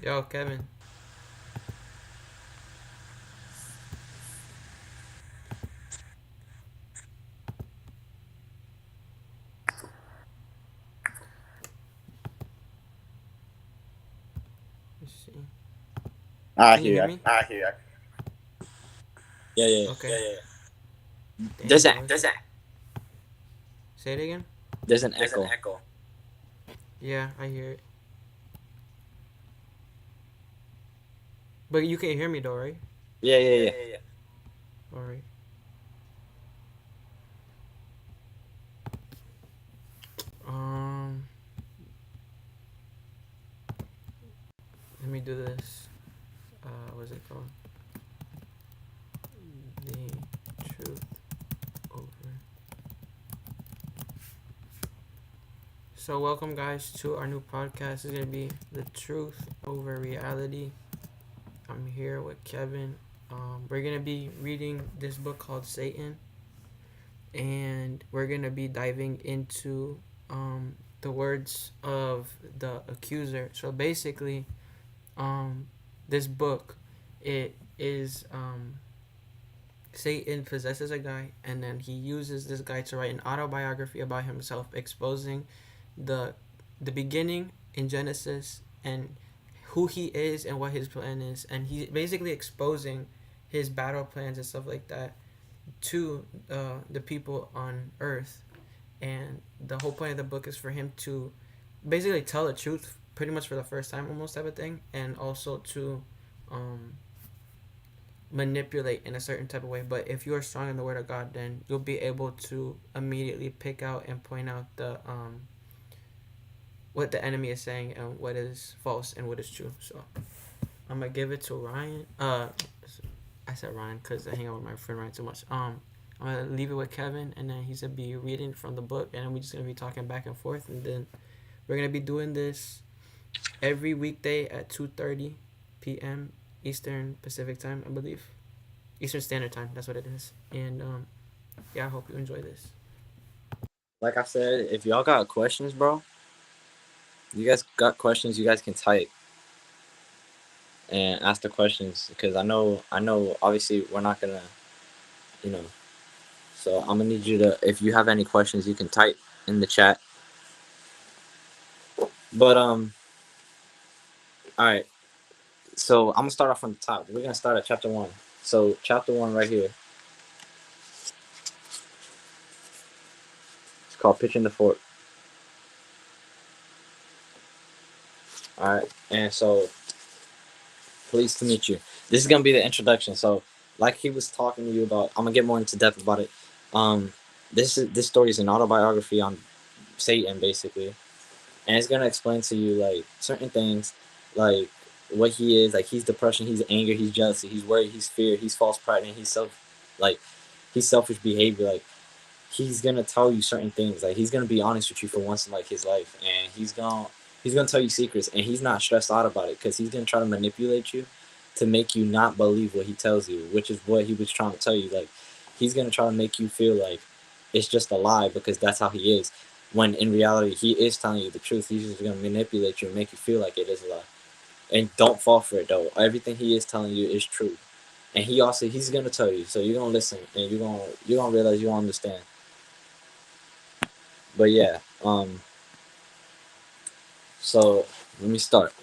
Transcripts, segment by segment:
Yo, Kevin. Let's see. I Can you hear hear you. me? Yeah, yeah, Okay. yeah. Damn, bro. Say it again. There's an echo. Yeah, I hear it. But you can hear me though, right? Yeah, yeah, yeah. All right. Um, Let me do this. What's it called? The truth over. So welcome, guys, to our new podcast. It's gonna be the truth over reality. I'm here with Kevin. We're gonna be reading this book called Satan, and we're gonna be diving into the words of the accuser. So basically, um, this book, it is Satan possesses a guy, and then he uses this guy to write an autobiography about himself, exposing the the beginning in Genesis and who he is and what his plan is, and he's basically exposing his battle plans and stuff like that to the people on Earth. And the whole point of the book is for him to basically tell the truth, pretty much for the first time, almost type of thing, and also to um, manipulate in a certain type of way. But if you are strong in the Word of God, then you'll be able to immediately pick out and point out the what the enemy is saying and what is false and what is true. So I'm gonna give it to Ryan. I said Ryan because I hang out with my friend Ryan too much. I'm gonna leave it with Kevin, and then he's gonna be reading from the book, and then we're just gonna be talking back and forth, and then we're gonna be doing this every weekday at 2:30 p.m. Eastern Pacific time, I believe. Eastern Standard Time. That's what it is. And yeah, I hope you enjoy this. Like I said, if y'all got questions, bro, you guys got questions, you guys can type and ask the questions because I know. Obviously, we're not gonna, you know. So I'm gonna need you to, if you have any questions, you can type in the chat. But all right. So I'm gonna start off from the top. We're gonna start at chapter one. So chapter one right here. It's called pitching the fort. All right. And so pleased to meet you. This is gonna be the introduction. So, like he was talking to you about, I'm gonna get more into depth about it. Um, this story is an autobiography on Satan, basically, and it's gonna explain to you like certain things, like what he is. Like he's depression, he's anger, he's jealousy, he's worry, he's fear, he's false pride, and like he's selfish behavior. Like he's gonna tell you certain things. Like he's gonna be honest with you for once in like his life, and he's gonna tell you secrets, and he's not stressed out about it because he's gonna try to manipulate you to make you not believe what he tells you, which is what he was trying to tell you. Like he's gonna try to make you feel like it's just a lie because that's how he is. When in reality, he is telling you the truth. He's just gonna manipulate you and make you feel like it is a lie. And don't fall for it though. Everything he is telling you is true. And he's gonna tell you, so you're gonna listen and you're gonna realize you don't understand. But yeah, so let me start.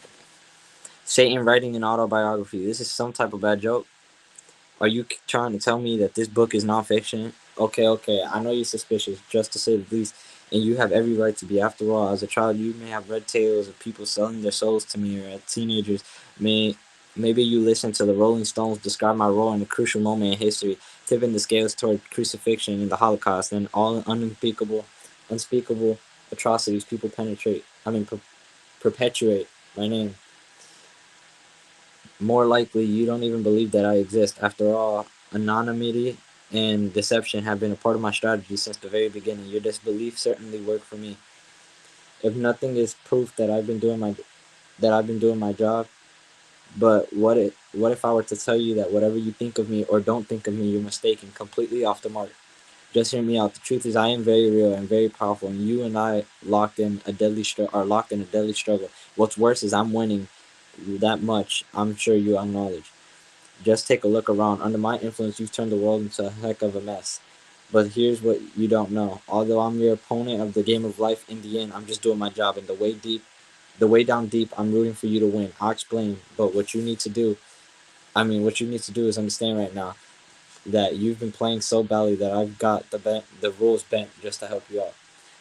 Satan writing an autobiography. This is some type of bad joke. Are you trying to tell me that this book is nonfiction? Okay, okay. I know you're suspicious, just to say the least, and you have every right to be. After all, as a child, you may have read tales of people selling their souls to me, or as teenagers, maybe you listened to the Rolling Stones describe my role in a crucial moment in history, tipping the scales toward crucifixion and the Holocaust, and all unspeakable atrocities people perpetuate my name. More likely, you don't even believe that I exist. After all, anonymity and deception have been a part of my strategy since the very beginning. Your disbelief certainly worked for me. If nothing is proof that I've been doing my job, but what if I were to tell you that whatever you think of me or don't think of me, you're mistaken, completely off the mark. Just hear me out. The truth is, I am very real and very powerful, and you and I are locked in a deadly struggle. What's worse is I'm winning that much I'm sure you acknowledge. Just take a look around. Under my influence, you've turned the world into a heck of a mess. But here's what you don't know. Although I'm your opponent of the game of life, in the end, I'm just doing my job. And the way down deep, I'm rooting for you to win. I'll explain. But what you need to do is understand right now that you've been playing so badly that I've got the rules bent just to help you out.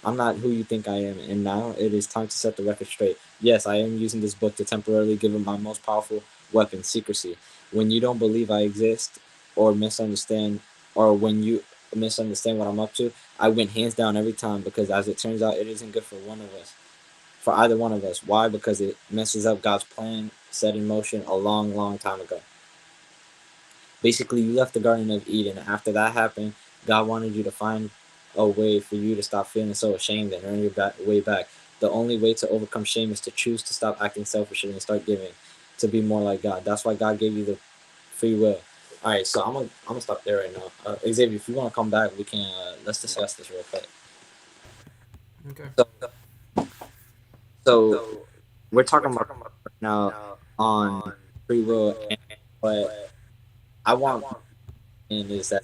I'm not who you think I am, and now it is time to set the record straight. Yes, I am using this book to temporarily give it my most powerful weapon, secrecy. When you don't believe I exist, or misunderstand, or when you misunderstand what I'm up to, I win hands down every time because, as it turns out, it isn't good for one of us, for either one of us. Why? Because it messes up God's plan set in motion a long, long time ago. Basically, you left the Garden of Eden. After that happened, God wanted you to find a way for you to stop feeling so ashamed and earn your way back. The only way to overcome shame is to choose to stop acting selfishly and start giving, to be more like God. That's why God gave you the free will. All right, so I'm gonna stop there right now. Xavier, if you want to come back, we can let's discuss this real quick. Okay. So, so we're talking about right now on free will, and what I want in is that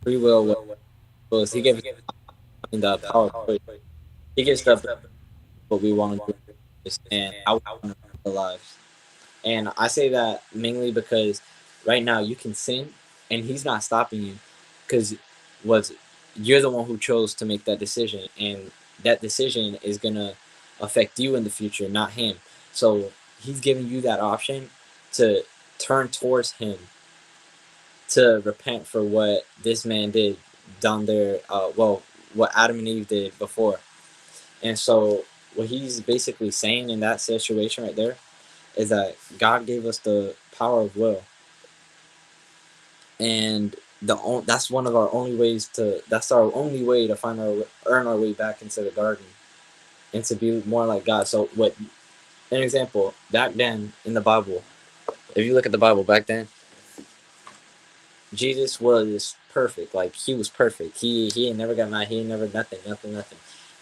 free will was He gave us the power of choice. He gives the ability what we want to do and how we want to live our lives. And I say that mainly because right now you can sin and he's not stopping you because was you're the one who chose to make that decision, and that decision is gonna affect you in the future, not him. So he's giving you that option to turn towards him, to repent for what this man did down there. What Adam and Eve did before. And so what he's basically saying in that situation right there is that God gave us the power of will, and that's one of our only ways to that's our only way to find our earn our way back into the garden and to be more like God. So what an example back then in the Bible, if you look at the Bible back then, Jesus was perfect. Like he was perfect. He ain't never got mad. He ain't never nothing.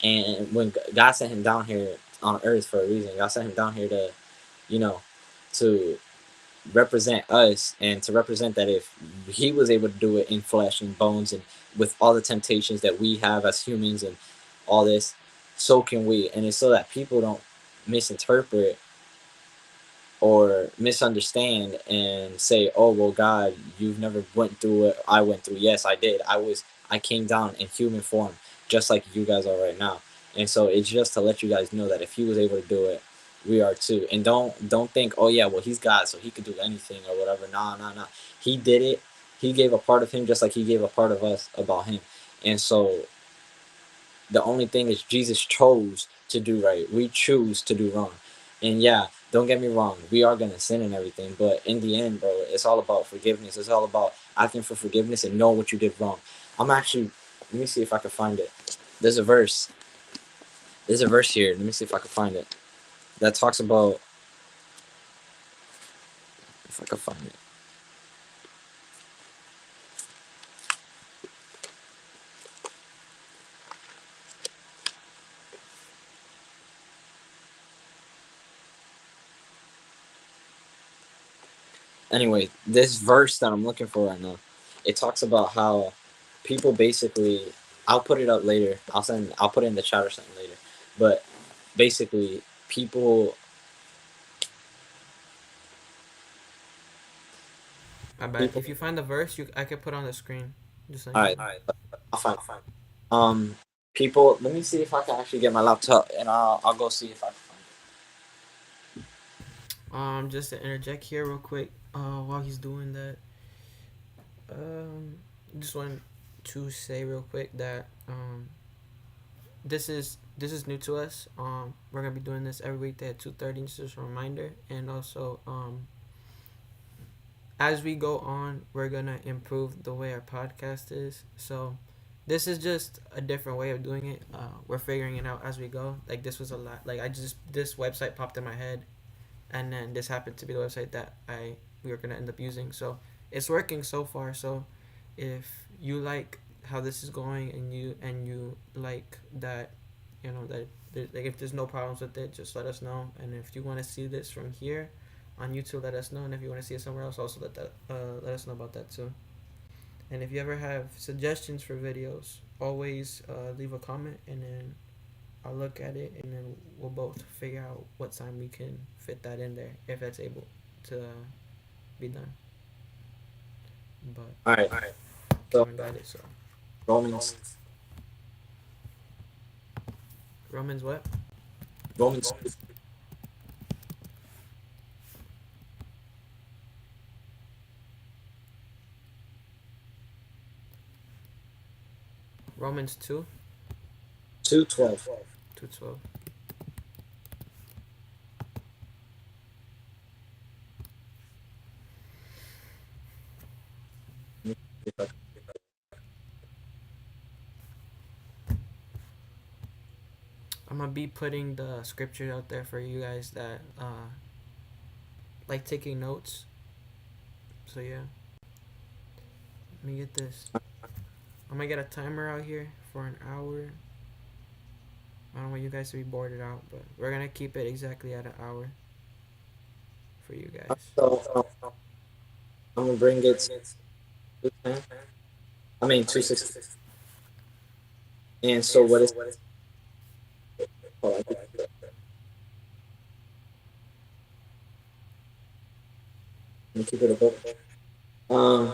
And when God sent him down here on earth for a reason, God sent him down here to you know to represent us and to represent that if he was able to do it in flesh and bones and with all the temptations that we have as humans and all this, so can we. And it's so that people don't misinterpret or misunderstand and say, oh well, God, you've never went through what I went through. Yes, I did. I came down in human form just like you guys are right now. And so it's just to let you guys know that if he was able to do it, we are too. And don't think, oh yeah, well he's God so he could do anything or whatever. Nah. He did it. He gave a part of him just like he gave a part of us about him. And so the only thing is Jesus chose to do right. We choose to do wrong. And yeah, don't get me wrong, we are gonna sin and everything, but in the end, bro, it's all about forgiveness. It's all about asking for forgiveness and know what you did wrong. I'm actually let me see if I can find it. There's a verse. There's a verse here. Let me see if I can find it. That talks about if I can find it. Anyway, this verse that I'm looking for right now, it talks about how people basically. I'll put it up later. I'll put it in the chat or something later. But basically, My bad. people. If you find the verse, I could put on the screen. Just All letting you right, know. I'll find. People. Let me see if I can actually get my laptop, and I'll go see if I can find Just to interject here real quick. While he's doing that, um, just wanted to say real quick that this is new to us. We're gonna be doing this every weekday at 2:30. Just as a reminder, and also as we go on, we're gonna improve the way our podcast is. So this is just a different way of doing it. We're figuring it out as we go. Like this was a lot. Like this website popped in my head, and then this happened to be the website that we were gonna end up using. So it's working so far. So if you like how this is going and you like that, that like if there's no problems with it, just let us know. And if you want to see this from here, on YouTube, let us know. And if you want to see it somewhere else, also let us know about that too. And if you ever have suggestions for videos, always leave a comment, and then I'll look at it, and then we'll both figure out what time we can fit that in there, if that's able to be done. But All right. So Kevin got it, so Romans Romans what? Romans Romans 2, 2:12. 2:12. I'm gonna be putting the scripture out there for you guys that like taking notes. So yeah, let me get this. I'm gonna get a timer out here for an hour. I don't want you guys to be bored out, but we're gonna keep it exactly at an hour for you guys. So I'm gonna bring it to 2:10. I mean 2:16. And so what is? Hold on, let me keep it above. Um,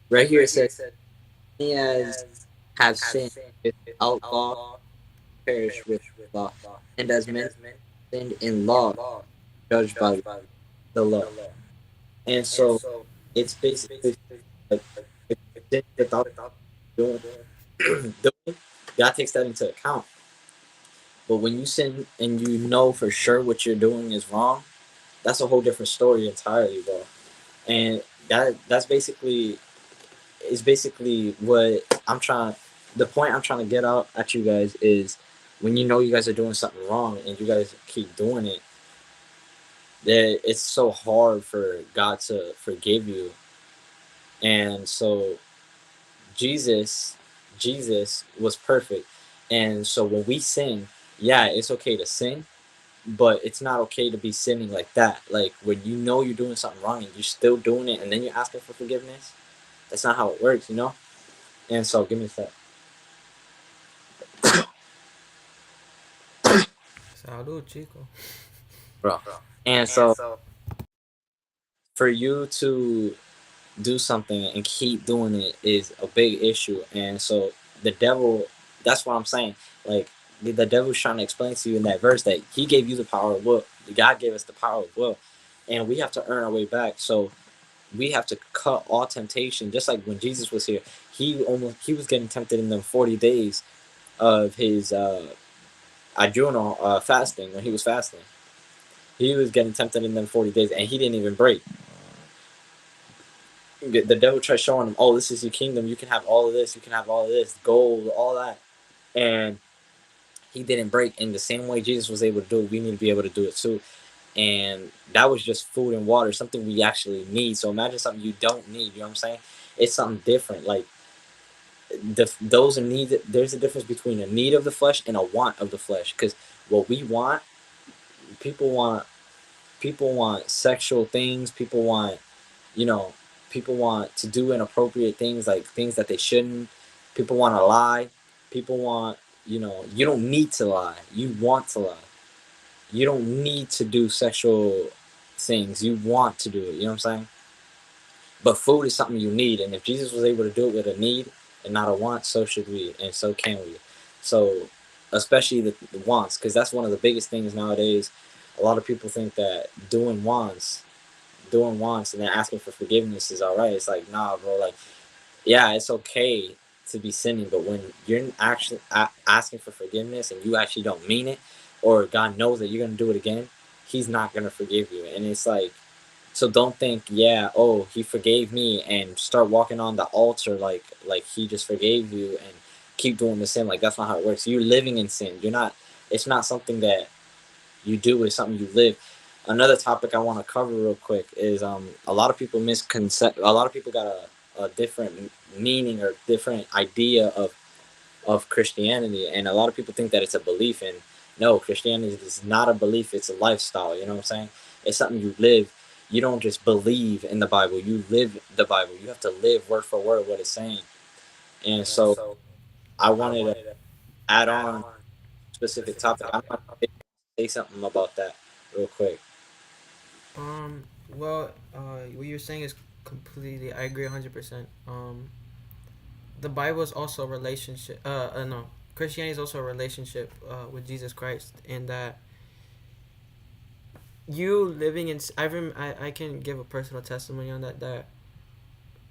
right here it says, "Many as have sinned without law perish with law, and as many sinned in law judged by the law." And so it's basically like if you sin without doing, doing, God takes that into account. But when you sin and you know for sure what you're doing is wrong, that's a whole different story entirely, bro. And that's basically is basically what I'm trying. The point I'm trying to get out at you guys is when you know you guys are doing something wrong and you guys keep doing it, that it's so hard for God to forgive you. And so Jesus, Jesus was perfect. And so when we sin, yeah, it's okay to sin, but it's not okay to be sinning like that. Like when you know you're doing something wrong and you're still doing it and then you're asking for forgiveness, that's not how it works, you know? And so give me a sec. Salud, chico. Bro. And so for you to do something and keep doing it is a big issue. And so the devil, that's what I'm saying. Like the devil's trying to explain to you in that verse that he gave you the power of will. God gave us the power of will. And we have to earn our way back. So we have to cut all temptation. Just like when Jesus was here, he was getting tempted in them 40 days of his ayuno fasting when he was fasting. He was getting tempted in them 40 days and he didn't even break. The devil tries showing him, oh, this is your kingdom. You can have all of this. You can have all of this, gold, all that. And he didn't break. In the same way Jesus was able to do it, we need to be able to do it too. And that was just food and water, something we actually need. So imagine something you don't need. You know what I'm saying? It's something different. Like those are need. There's a difference between a need of the flesh and a want of the flesh. Because what we want, people want, people want sexual things. People want, you know, people want to do inappropriate things, like things that they shouldn't. People want to lie. People want, you don't need to lie. You want to lie. You don't need to do sexual things. You want to do it. You know what I'm saying? But food is something you need. And if Jesus was able to do it with a need and not a want, so should we. And so can we. So, especially the wants, because that's one of the biggest things nowadays. A lot of people think that doing wants and then asking for forgiveness is all right. It's like, nah, bro. Like, yeah, it's okay to be sinning, but when you're actually asking for forgiveness and you actually don't mean it, or God knows that you're gonna do it again, He's not gonna forgive you. And it's like, so don't think, yeah, oh, He forgave me, and start walking on the altar like He just forgave you, and keep doing the sin. Like that's not how it works. You're living in sin. You're not. It's not something that you do, is something you live. Another topic I want to cover real quick is a lot of people a lot of people got a different meaning or different idea of Christianity, and a lot of people think that it's a belief. And No, Christianity is not a belief, it's a lifestyle. You know what I'm saying? It's something you live. You don't just believe in the Bible, you live the Bible. You have to live word for word what it's saying. And so I wanted to add on a specific topic. I want to say something about that real quick. Well, what you're saying is completely. I agree 100%. The Bible is also a relationship. No, Christianity is also a relationship with Jesus Christ, and that you living in. I can give a personal testimony on that. That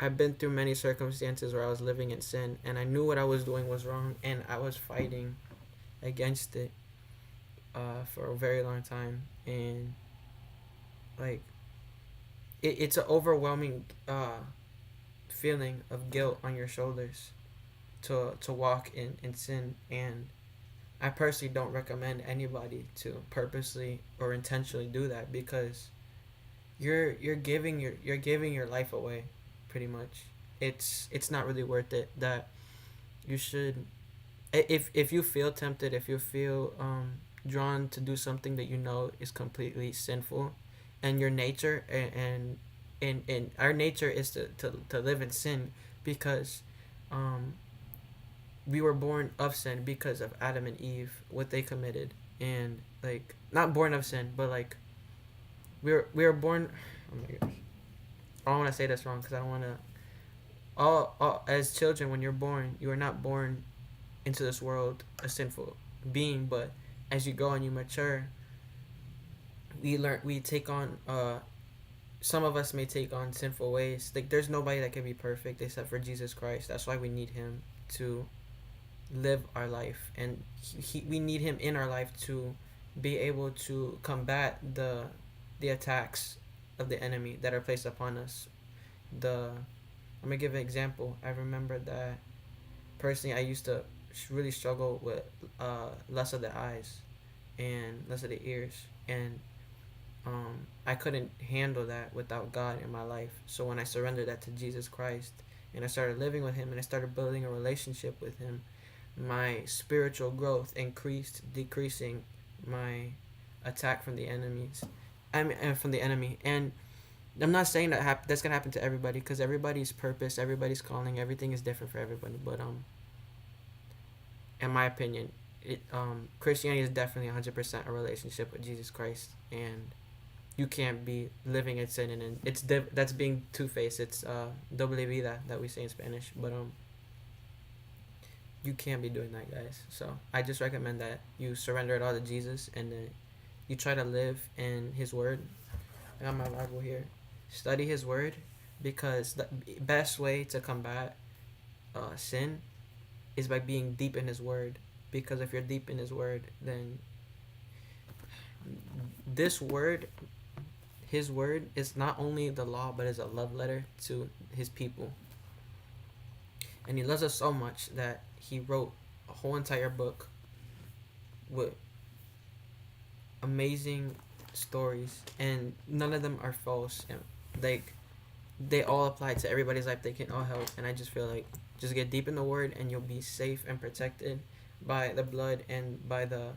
I've been through many circumstances where I was living in sin, and I knew what I was doing was wrong, and I was fighting against it for a very long time, and like it's an overwhelming feeling of guilt on your shoulders to walk in sin. And I personally don't recommend anybody to purposely or intentionally do that, because you're giving your life away, pretty much. It's not really worth it. That you should, if you feel tempted, if you feel drawn to do something that you know is completely sinful, and your nature, and our nature is to live in sin, because um, we were born of sin because of Adam and Eve, what they committed. And like, not born of sin, but like, we were born. Oh my gosh, I don't want to say this wrong, because I don't want to. All as children, when you're born, you are not born into this world a sinful being, but as you go and you mature, we take on some of us may take on sinful ways. Like, there's nobody that can be perfect except for Jesus Christ. That's why we need him to live our life, and we need him in our life to be able to combat the attacks of the enemy that are placed upon us. The I'm gonna give an example. I remember that personally, I used to really struggle with less of the eyes and less of the ears, and I couldn't handle that without God in my life. So when I surrendered that to Jesus Christ, and I started living with him, and I started building a relationship with him, my spiritual growth increased, decreasing my attack from the enemies. I mean, from the enemy. And I'm not saying that that's gonna happen to everybody, because everybody's purpose, everybody's calling, everything is different for everybody. But in my opinion, Christianity is definitely 100% a relationship with Jesus Christ, and you can't be living in sin, and that's being two faced. It's doble vida that we say in Spanish, but you can't be doing that, guys. So I just recommend that you surrender it all to Jesus, and then you try to live in His Word. I got my Bible here. Study His Word, because the best way to combat sin is by being deep in His Word. Because if you're deep in His Word, then this Word, His Word, is not only the law, but is a love letter to His people. And He loves us so much that He wrote a whole entire book with amazing stories, and none of them are false. And like, they all apply to everybody's life. They can all help. And I just feel like, just get deep in the Word, and you'll be safe and protected by the blood and by the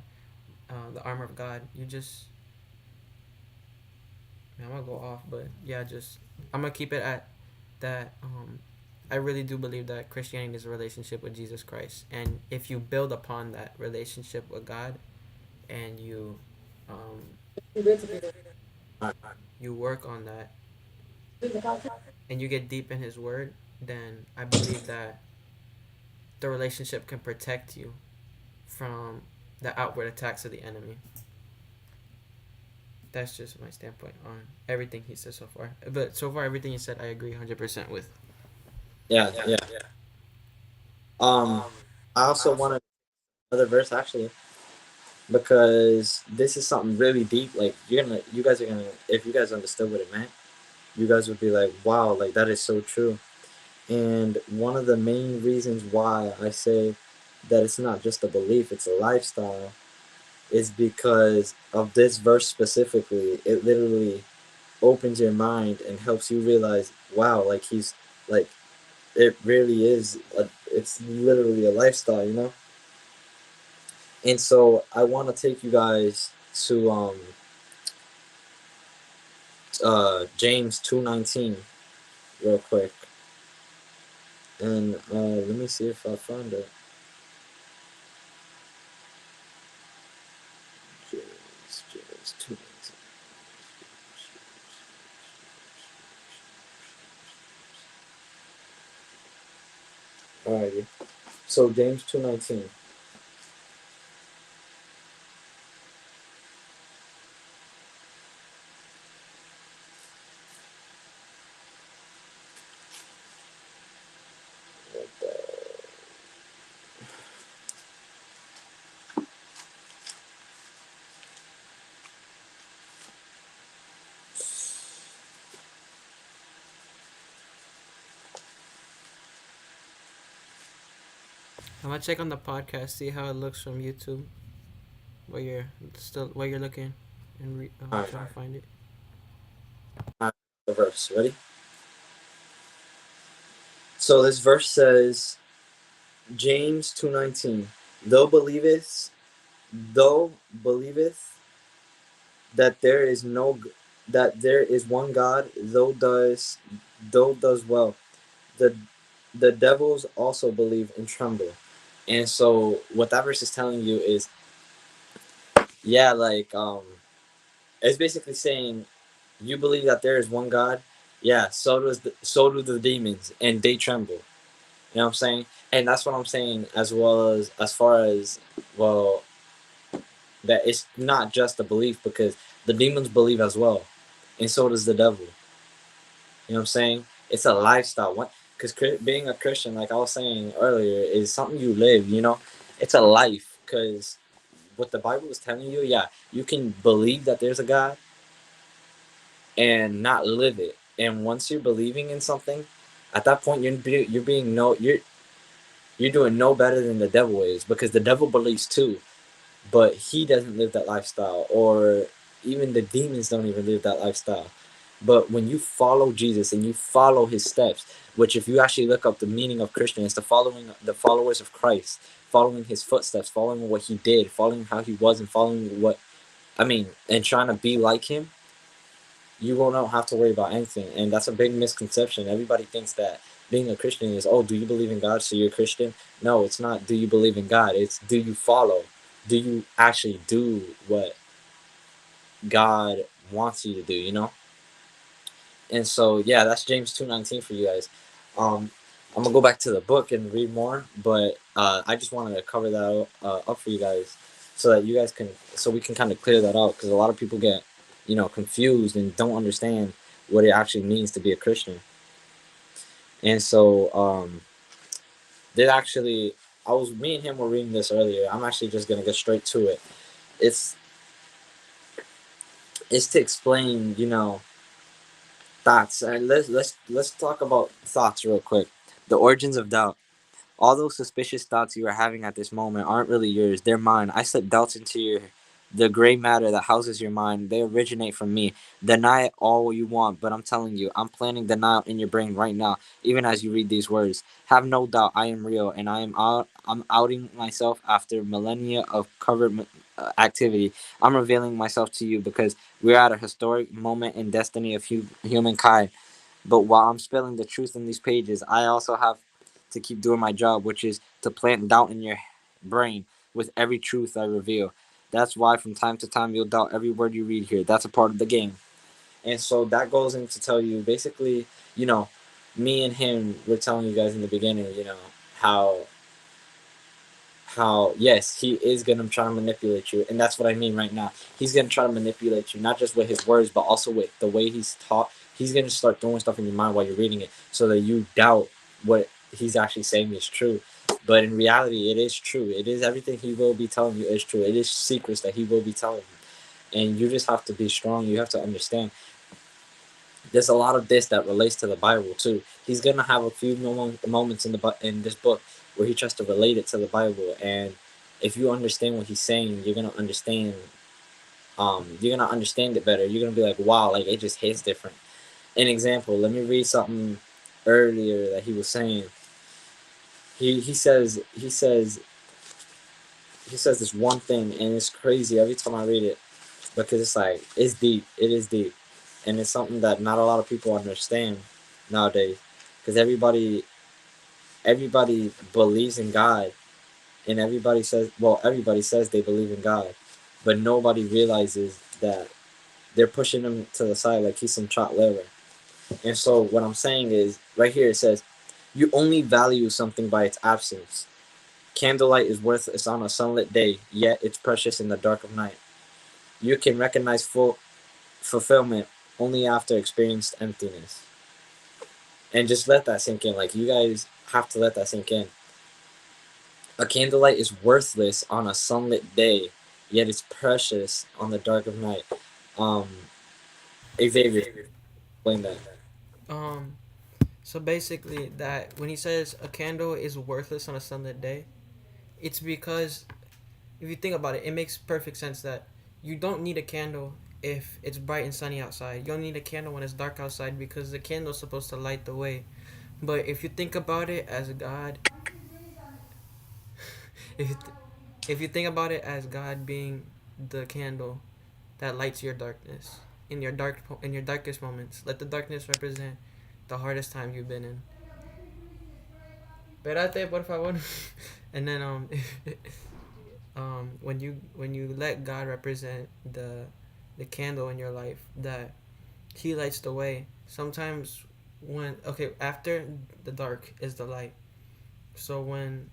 armor of God. You just, man, I'm gonna go off, but yeah, just, I'm gonna keep it at that. I really do believe that Christianity is a relationship with Jesus Christ, and if you build upon that relationship with God, and um, you work on that, and you get deep in His Word, then I believe that the relationship can protect you from the outward attacks of the enemy. That's just my standpoint on everything he said so far. But so far, everything he said, I agree 100% with. Yeah, yeah. Um, I also wanted another verse actually because this is something really deep. Like you guys are gonna, if you guys understood what it meant, you guys would be like, wow, like that is so true. And one of the main reasons why I say that it's not just a belief, it's a lifestyle, is because of this verse specifically. It literally opens your mind and helps you realize, wow, like he's like, it really is, it's literally a lifestyle, you know? And so I want to take you guys to James 2:19 real quick. And let me see if I find it. James 2:19. Alrighty. So James 2:19. I'm gonna check on the podcast, see how it looks from YouTube. While you're looking and Alright. trying to find it. The verse. Ready? So this verse says, James 2:19. Though believeth, though believeth that there is no, that there is one God, though does well. The the devils also believe and tremble. And so what that verse is telling you is, yeah, like it's basically saying, you believe that there is one God, yeah, so do the demons, and they tremble. You know what I'm saying? And that's what I'm saying, as far as, well, that it's not just a belief, because the demons believe as well, and so does the devil. You know what I'm saying? It's a lifestyle. What? Because being a Christian, like I was saying earlier, is something you live. It's a life. Because what the Bible is telling you, yeah, you can believe that there's a God and not live it. And once you're believing in something, at that point you're being no you're doing no better than the devil is, because the devil believes too, but he doesn't live that lifestyle, or even the demons don't even live that lifestyle. But when you follow Jesus and you follow his steps, which if you actually look up the meaning of Christian, it's following the followers of Christ, following his footsteps, following what he did, following how he was, and following and trying to be like him, you will not have to worry about anything. And that's a big misconception. Everybody thinks that being a Christian is, oh, do you believe in God, so you're a Christian? No, it's not do you believe in God. It's do you follow? Do you actually do what God wants you to do, And so, yeah, that's James 2:19 for you guys. I'm going to go back to the book and read more, but I just wanted to cover that up for you guys, so we can kind of clear that out, because a lot of people get, confused and don't understand what it actually means to be a Christian. And so, did actually, me and him were reading this earlier. I'm actually just going to get straight to it. It's, it's to explain, thoughts. And let's talk about thoughts real quick. The origins of doubt. All those suspicious thoughts you are having at this moment aren't really yours. They're mine. I slip doubts into the gray matter that houses your mind. They originate from me. Deny it all you want, but I'm telling you, I'm planting denial in your brain right now, even as you read these words. Have no doubt, I am real, and I'm outing myself after millennia of covert activity. I'm revealing myself to you because we're at a historic moment in destiny of humankind. But while I'm spilling the truth in these pages, I also have to keep doing my job, which is to plant doubt in your brain with every truth I reveal. That's why from time to time you'll doubt every word you read here. That's a part of the game. And so that goes in to tell you, basically, you know, me and him were telling you guys in the beginning, how yes, he is gonna try to manipulate you, and that's what I mean right now. He's gonna try to manipulate you, not just with his words, but also with the way he's taught. He's gonna start throwing stuff in your mind while you're reading it, so that you doubt what he's actually saying is true. But in reality, it is true. It is everything he will be telling you is true. It is secrets that he will be telling you, and you just have to be strong. You have to understand. There's a lot of this that relates to the Bible too. He's gonna have a few moments in this book where he tries to relate it to the Bible, and if you understand what he's saying, you're gonna understand. You're gonna understand it better. You're gonna be like, wow, like it just hits different. An example. Let me read something earlier that he was saying. He says he says this one thing, and it's crazy every time I read it because it's like it's deep. It is deep, and it's something that not a lot of people understand nowadays. Because everybody believes in God, and everybody says they believe in God, but nobody realizes that they're pushing him to the side like he's some chopped liver. And so what I'm saying is, right here it says, you only value something by its absence. Candlelight is worthless on a sunlit day, yet it's precious in the dark of night. You can recognize full fulfillment only after experienced emptiness. And just let that sink in. Like, you guys have to let that sink in. A candlelight is worthless on a sunlit day, yet it's precious on the dark of night. Um, Xavier, explain that. Um, so basically, that when he says a candle is worthless on a sunlit day, it's because if you think about it, it makes perfect sense that you don't need a candle if it's bright and sunny outside. You don't need a candle when it's dark outside because the candle's supposed to light the way. But if you think about it as God, if you, th- if you think about it as God being the candle that lights your darkness in your darkest moments, let the darkness represent the hardest time you've been in. Espérate, por favor. And then when you let God represent the candle in your life that He lights the way. Sometimes when okay after the dark is the light. So when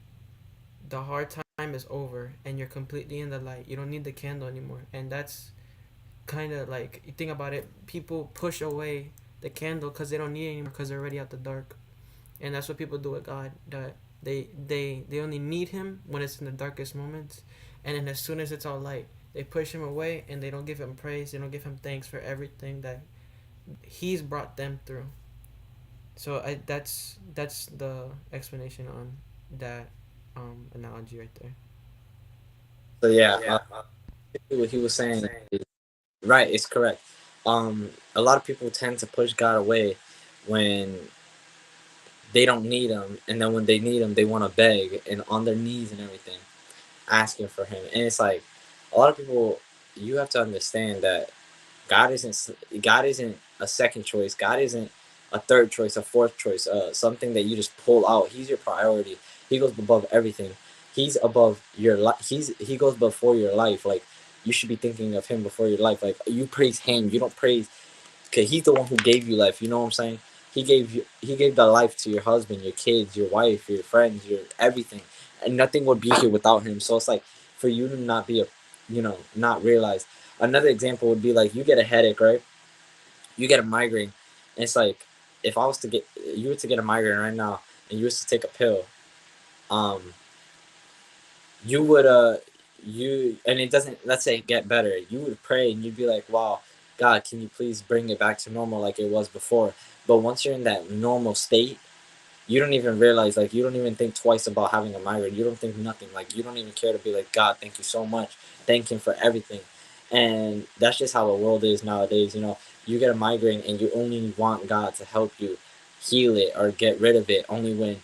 the hard time is over and you're completely in the light, you don't need the candle anymore. And that's kind of like you think about it. People push away the candle because they don't need it anymore because they're already at the dark. And that's what people do with God. That they only need Him when it's in the darkest moments, and then as soon as it's all light, they push Him away and they don't give Him praise. They don't give Him thanks for everything that He's brought them through. So that's the explanation on that analogy right there. So yeah, what he was saying is right. It's correct. A lot of people tend to push God away when they don't need him, and then when they need him, they want to beg and on their knees and everything, asking for him. And it's like a lot of people. You have to understand that God isn't a second choice. God isn't a third choice, a fourth choice, something that you just pull out. He's your priority. He goes above everything. He's above your life. He goes before your life. Like, you should be thinking of him before your life. Like, you praise him. You don't praise, because he's the one who gave you life. You know what I'm saying? He gave the life to your husband, your kids, your wife, your friends, your everything, and nothing would be here without him. So it's like, for you to not be a, not realize. Another example would be like, you get a headache, right? You get a migraine, and it's like, if I was to get you were to get a migraine right now, and you was to take a pill, um, you would you and it doesn't, let's say, get better, you would pray and you'd be like, wow, God, can you please bring it back to normal like it was before? But once you're in that normal state, you don't even realize, like, you don't even think twice about having a migraine. You don't think nothing. Like, you don't even care to be like, God, thank you so much. Thank him for everything. And that's just how the world is nowadays. You get a migraine and you only want God to help you heal it or get rid of it only when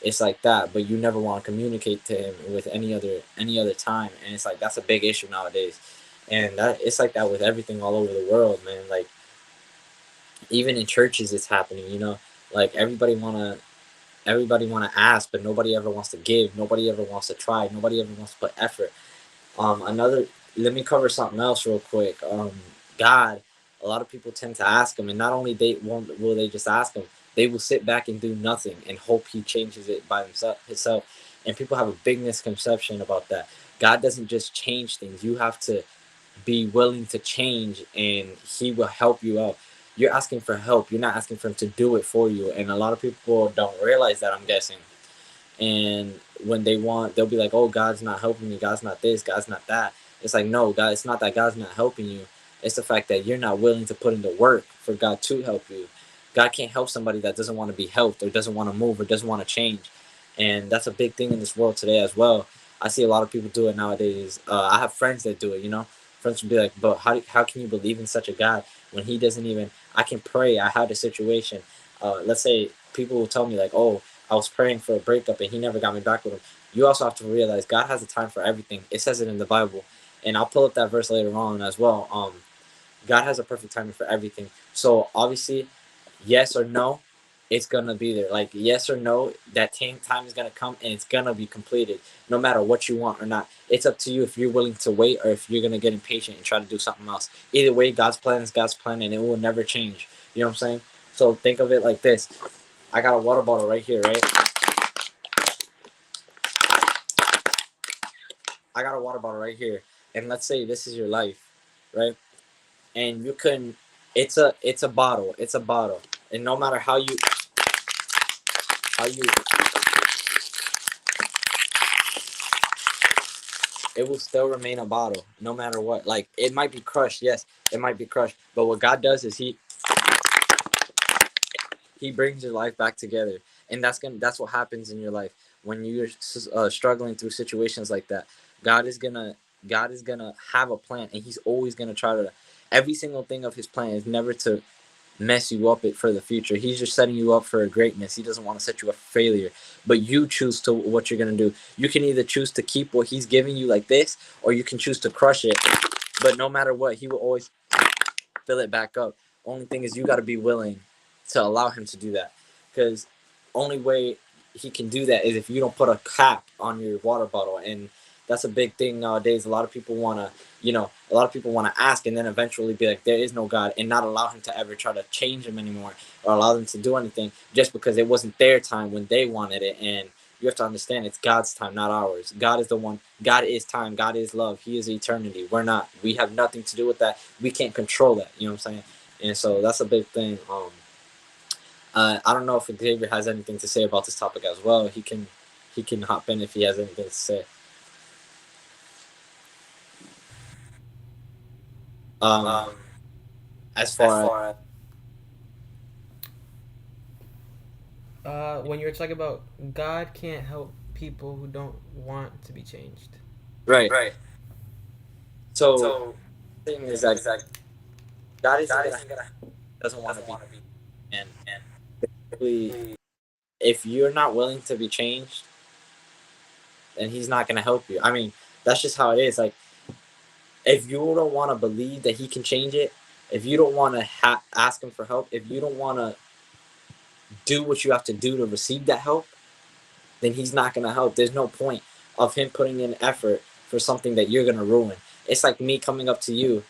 it's like that, but you never want to communicate to him with any other time. And it's like, that's a big issue nowadays. And that it's like that with everything all over the world, man. Like, even in churches it's happening. Like, everybody want to ask, but nobody ever wants to give. Nobody ever wants to try. Nobody ever wants to put effort. Another. Let me cover something else real quick. God. A lot of people tend to ask him, and not only they won't will they just ask him, they will sit back and do nothing and hope he changes it by himself. And people have a big misconception about that. God doesn't just change things. You have to be willing to change, and he will help you out. You're asking for help. You're not asking for him to do it for you. And a lot of people don't realize that, I'm guessing. And when they'll be like, oh, God's not helping me. God's not this. God's not that. It's like, no, God, it's not that God's not helping you. It's the fact that you're not willing to put in the work for God to help you. God can't help somebody that doesn't want to be helped or doesn't want to move or doesn't want to change. And that's a big thing in this world today as well. I see a lot of people do it nowadays. I have friends that do it. Friends would be like, but how can you believe in such a God when he doesn't even, I can pray. I had a situation. Let's say people will tell me like, oh, I was praying for a breakup and he never got me back with him. You also have to realize God has a time for everything. It says it in the Bible, and I'll pull up that verse later on as well. God has a perfect timing for everything. So obviously, yes or no, it's gonna be there. Like yes or no, that time is gonna come and it's gonna be completed, no matter what you want or not. It's up to you if you're willing to wait or if you're gonna get impatient and try to do something else. Either way, God's plan is God's plan, and it will never change. You know what I'm saying? So think of it like this: I got a water bottle right here, right? I got a water bottle right here, and let's say this is your life, right? And you can, it's a bottle, and no matter how you it will still remain a bottle no matter what. Like it might be crushed, yes, it might be crushed, but what God does is he brings your life back together, and that's what happens in your life when you're struggling through situations like that. God is gonna have a plan, and he's always gonna try to. Every single thing of his plan is never to mess you up for the future. He's just setting you up for greatness. He doesn't want to set you up for failure. But you choose to what you're gonna do. You can either choose to keep what he's giving you like this, or you can choose to crush it. But no matter what, he will always fill it back up. Only thing is you got to be willing to allow him to do that, because only way he can do that is if you don't put a cap on your water bottle. And that's a big thing nowadays. A lot of people want to ask and then eventually be like, there is no God, and not allow him to ever try to change them anymore or allow them to do anything just because it wasn't their time when they wanted it. And you have to understand it's God's time, not ours. God is the one. God is time. God is love. He is eternity. We're not. We have nothing to do with that. We can't control that. You know what I'm saying? And so that's a big thing. I don't know if Xavier has anything to say about this topic as well. He can hop in if he has anything to say. Um, Um, as as far as far as when you're talking about God can't help people who don't want to be changed. right. Right. So So the thing is thing that is that God isn't God gonna isn't gonna doesn't want to doesn't be, want to be and and basically, we if you're not willing to be changed, then he's not gonna help you. I mean, that's just how it is. Like if you don't want to believe that he can change it, if you don't want to ask him for help, if you don't want to do what you have to do to receive that help, then he's not going to help. There's no point of him putting in effort for something that you're going to ruin. It's like me coming up to you,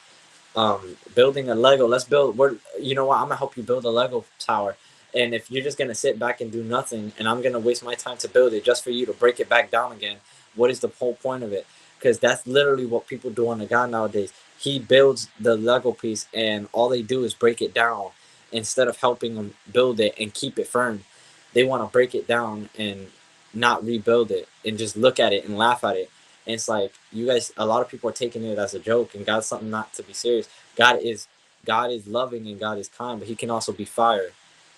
building a Lego. Let's build. You know what? I'm gonna help you build a Lego tower. And if you're just gonna sit back and do nothing, and I'm gonna waste my time to build it just for you to break it back down again, what is the whole point of it? Because that's literally what people do on the God nowadays. He builds the Lego piece, and all they do is break it down instead of helping them build it and keep it firm. They want to break it down and not rebuild it and just look at it and laugh at it. And it's like you guys, a lot of people are taking it as a joke, and God's something not to be serious. God is God is loving and God is kind, but He can also be fire.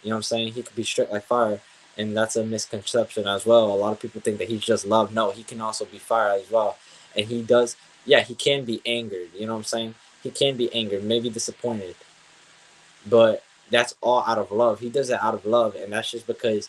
You know what I'm saying? He could be strict like fire, and that's a misconception as well. A lot of people think that He's just love. No, He can also be fire as well, and He does. Yeah, He can be angered. You know what I'm saying? He can be angered, maybe disappointed, but that's all out of love. He does it out of love, and that's just because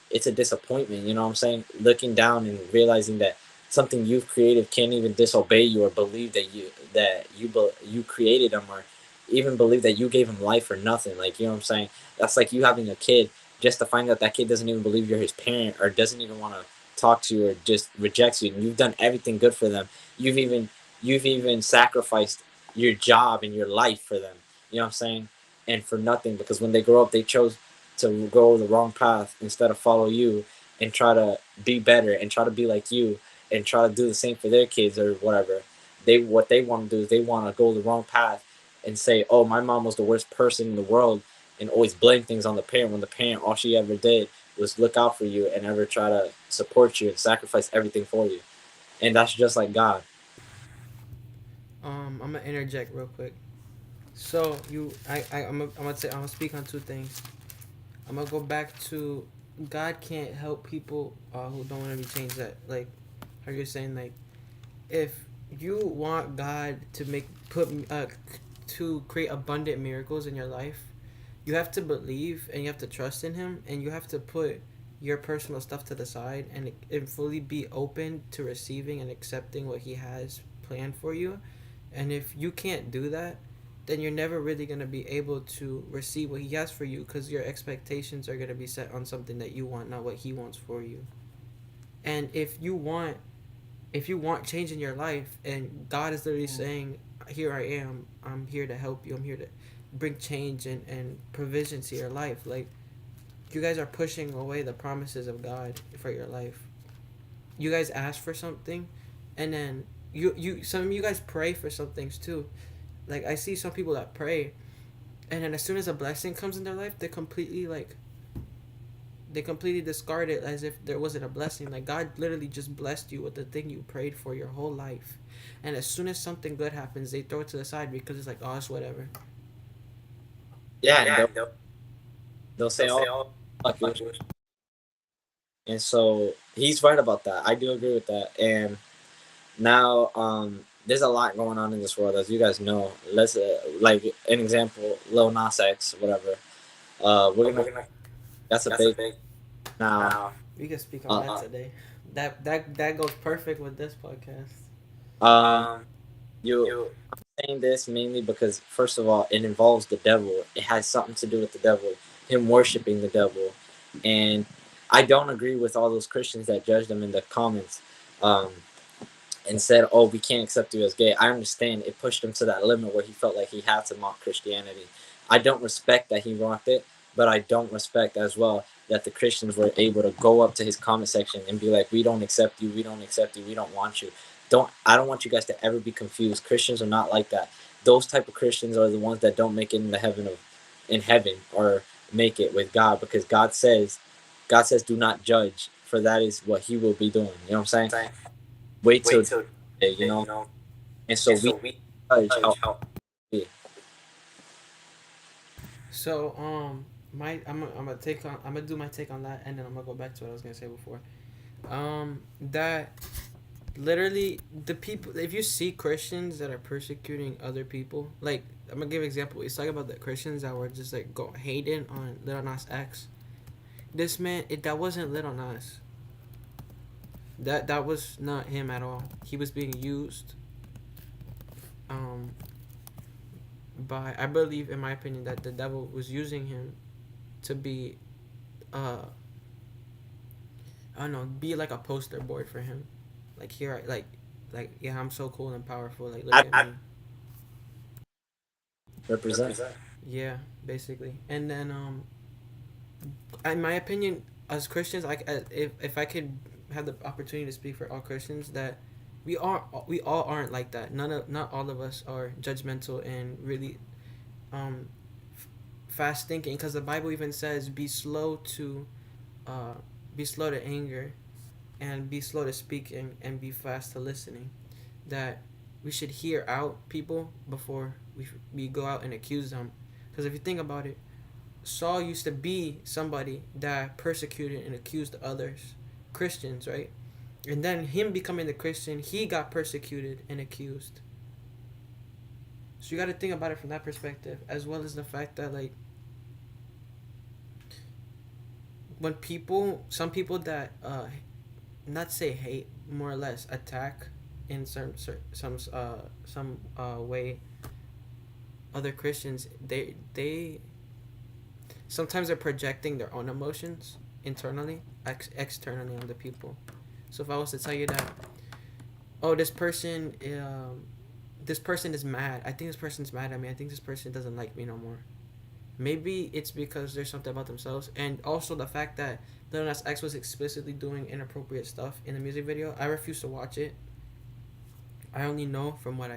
it's a disappointment. You know what I'm saying? Looking down and realizing that something you've created can't even disobey you or believe that you created them, or even believe that you gave him life for nothing. Like, you know what I'm saying? That's like you having a kid just to find out that kid doesn't even believe you're his parent, or doesn't even want to talk to you, or just rejects you, and you've done everything good for them. You've even sacrificed your job and your life for them. You know what I'm saying? And for nothing, because when they grow up, they chose to go the wrong path instead of follow you and try to be better and try to be like you and try to do the same for their kids or whatever. What they want to do is they want to go the wrong path and say, "Oh, my mom was the worst person in the world," and always blame things on the parent, when the parent, all she ever did was look out for you and ever try to support you and sacrifice everything for you. And that's just like God. I'm gonna interject real quick. So I'm gonna speak on two things. I'm gonna go back to God can't help people who don't want to be changed. That like how you're saying, like if you want God to to create abundant miracles in your life, you have to believe and you have to trust in Him, and you have to put your personal stuff to the side and fully be open to receiving and accepting what he has planned for you. And if you can't do that, then you're never really going to be able to receive what he has for you, because your expectations are going to be set on something that you want, not what he wants for you. And if you want change in your life, and God is literally saying, here I am, I'm here to help you, I'm here to bring change and provision to your life, like, you guys are pushing away the promises of God for your life. You guys ask for something, and then you some of you guys pray for some things too. Like, I see some people that pray, and then as soon as a blessing comes in their life, they completely discard it as if there wasn't a blessing. Like, God literally just blessed you with the thing you prayed for your whole life, and as soon as something good happens, they throw it to the side because it's like, oh, it's whatever. Yeah, and they'll say, "Oh, fuck you." And so he's right about that. I do agree with that. And now, there's a lot going on in this world, as you guys know. Let's like an example, Lil Nas X, whatever. We're gonna That's a big now. We can speak on Uh, that today. That goes perfect with this podcast. um, you saying this mainly because first of all, it involves the devil. It has something to do with the devil, him worshiping the devil, and I don't agree with all those Christians that judge them in the comments. Um, and said, "Oh, we can't accept you as gay." I understand it pushed him to that limit where he felt like he had to mock Christianity. I don't respect that he mocked it, but I don't respect as well that the Christians were able to go up to his comment section and be like, "We don't accept you. We don't accept you. We don't want you." I don't want you guys to ever be confused. Christians are not like that. Those type of Christians are the ones that don't make it in heaven or make it with God, because God says, "Do not judge, for that is what He will be doing." You know what I'm saying? Wait till day, and so we judge how it So my I'm gonna do my take on that, and then I'm gonna go back to what I was gonna say before. That literally the people, if you see Christians that are persecuting other people, like, I'm gonna give an example. It's like about the Christians that were just like go hating on Lil Nas X. This man, that wasn't Lil Nas. That was not him at all. He was being used um by, I believe, in my opinion, that the devil was using him to be uh I don't know, be like a poster board for him. Like, here I like, yeah, I'm so cool and powerful. Like, look at me. represent. Yeah, basically. And then in my opinion, as Christians, if I could have the opportunity to speak for all Christians, that we all aren't like that. Not all of us are judgmental and really um fast thinking, because the Bible even says, uh be slow to anger, and be slow to speaking, and be fast to listening. That we should hear out people before we go out and accuse them. Because if you think about it, Saul used to be somebody that persecuted and accused others, Christians, right? And then him becoming the Christian, he got persecuted and accused. So you got to think about it from that perspective, as well as the fact that, like, when some people that not say hate, more or less attack in some way other Christians, they sometimes they're projecting their own emotions internally, externally on the people. So if I was to tell you that, oh, this person is mad. I think this person's mad at me. I think this person doesn't like me no more. Maybe it's because there's something about themselves, and also the fact that Lil Nas X was explicitly doing inappropriate stuff in the music video. I refuse to watch it. I only know from what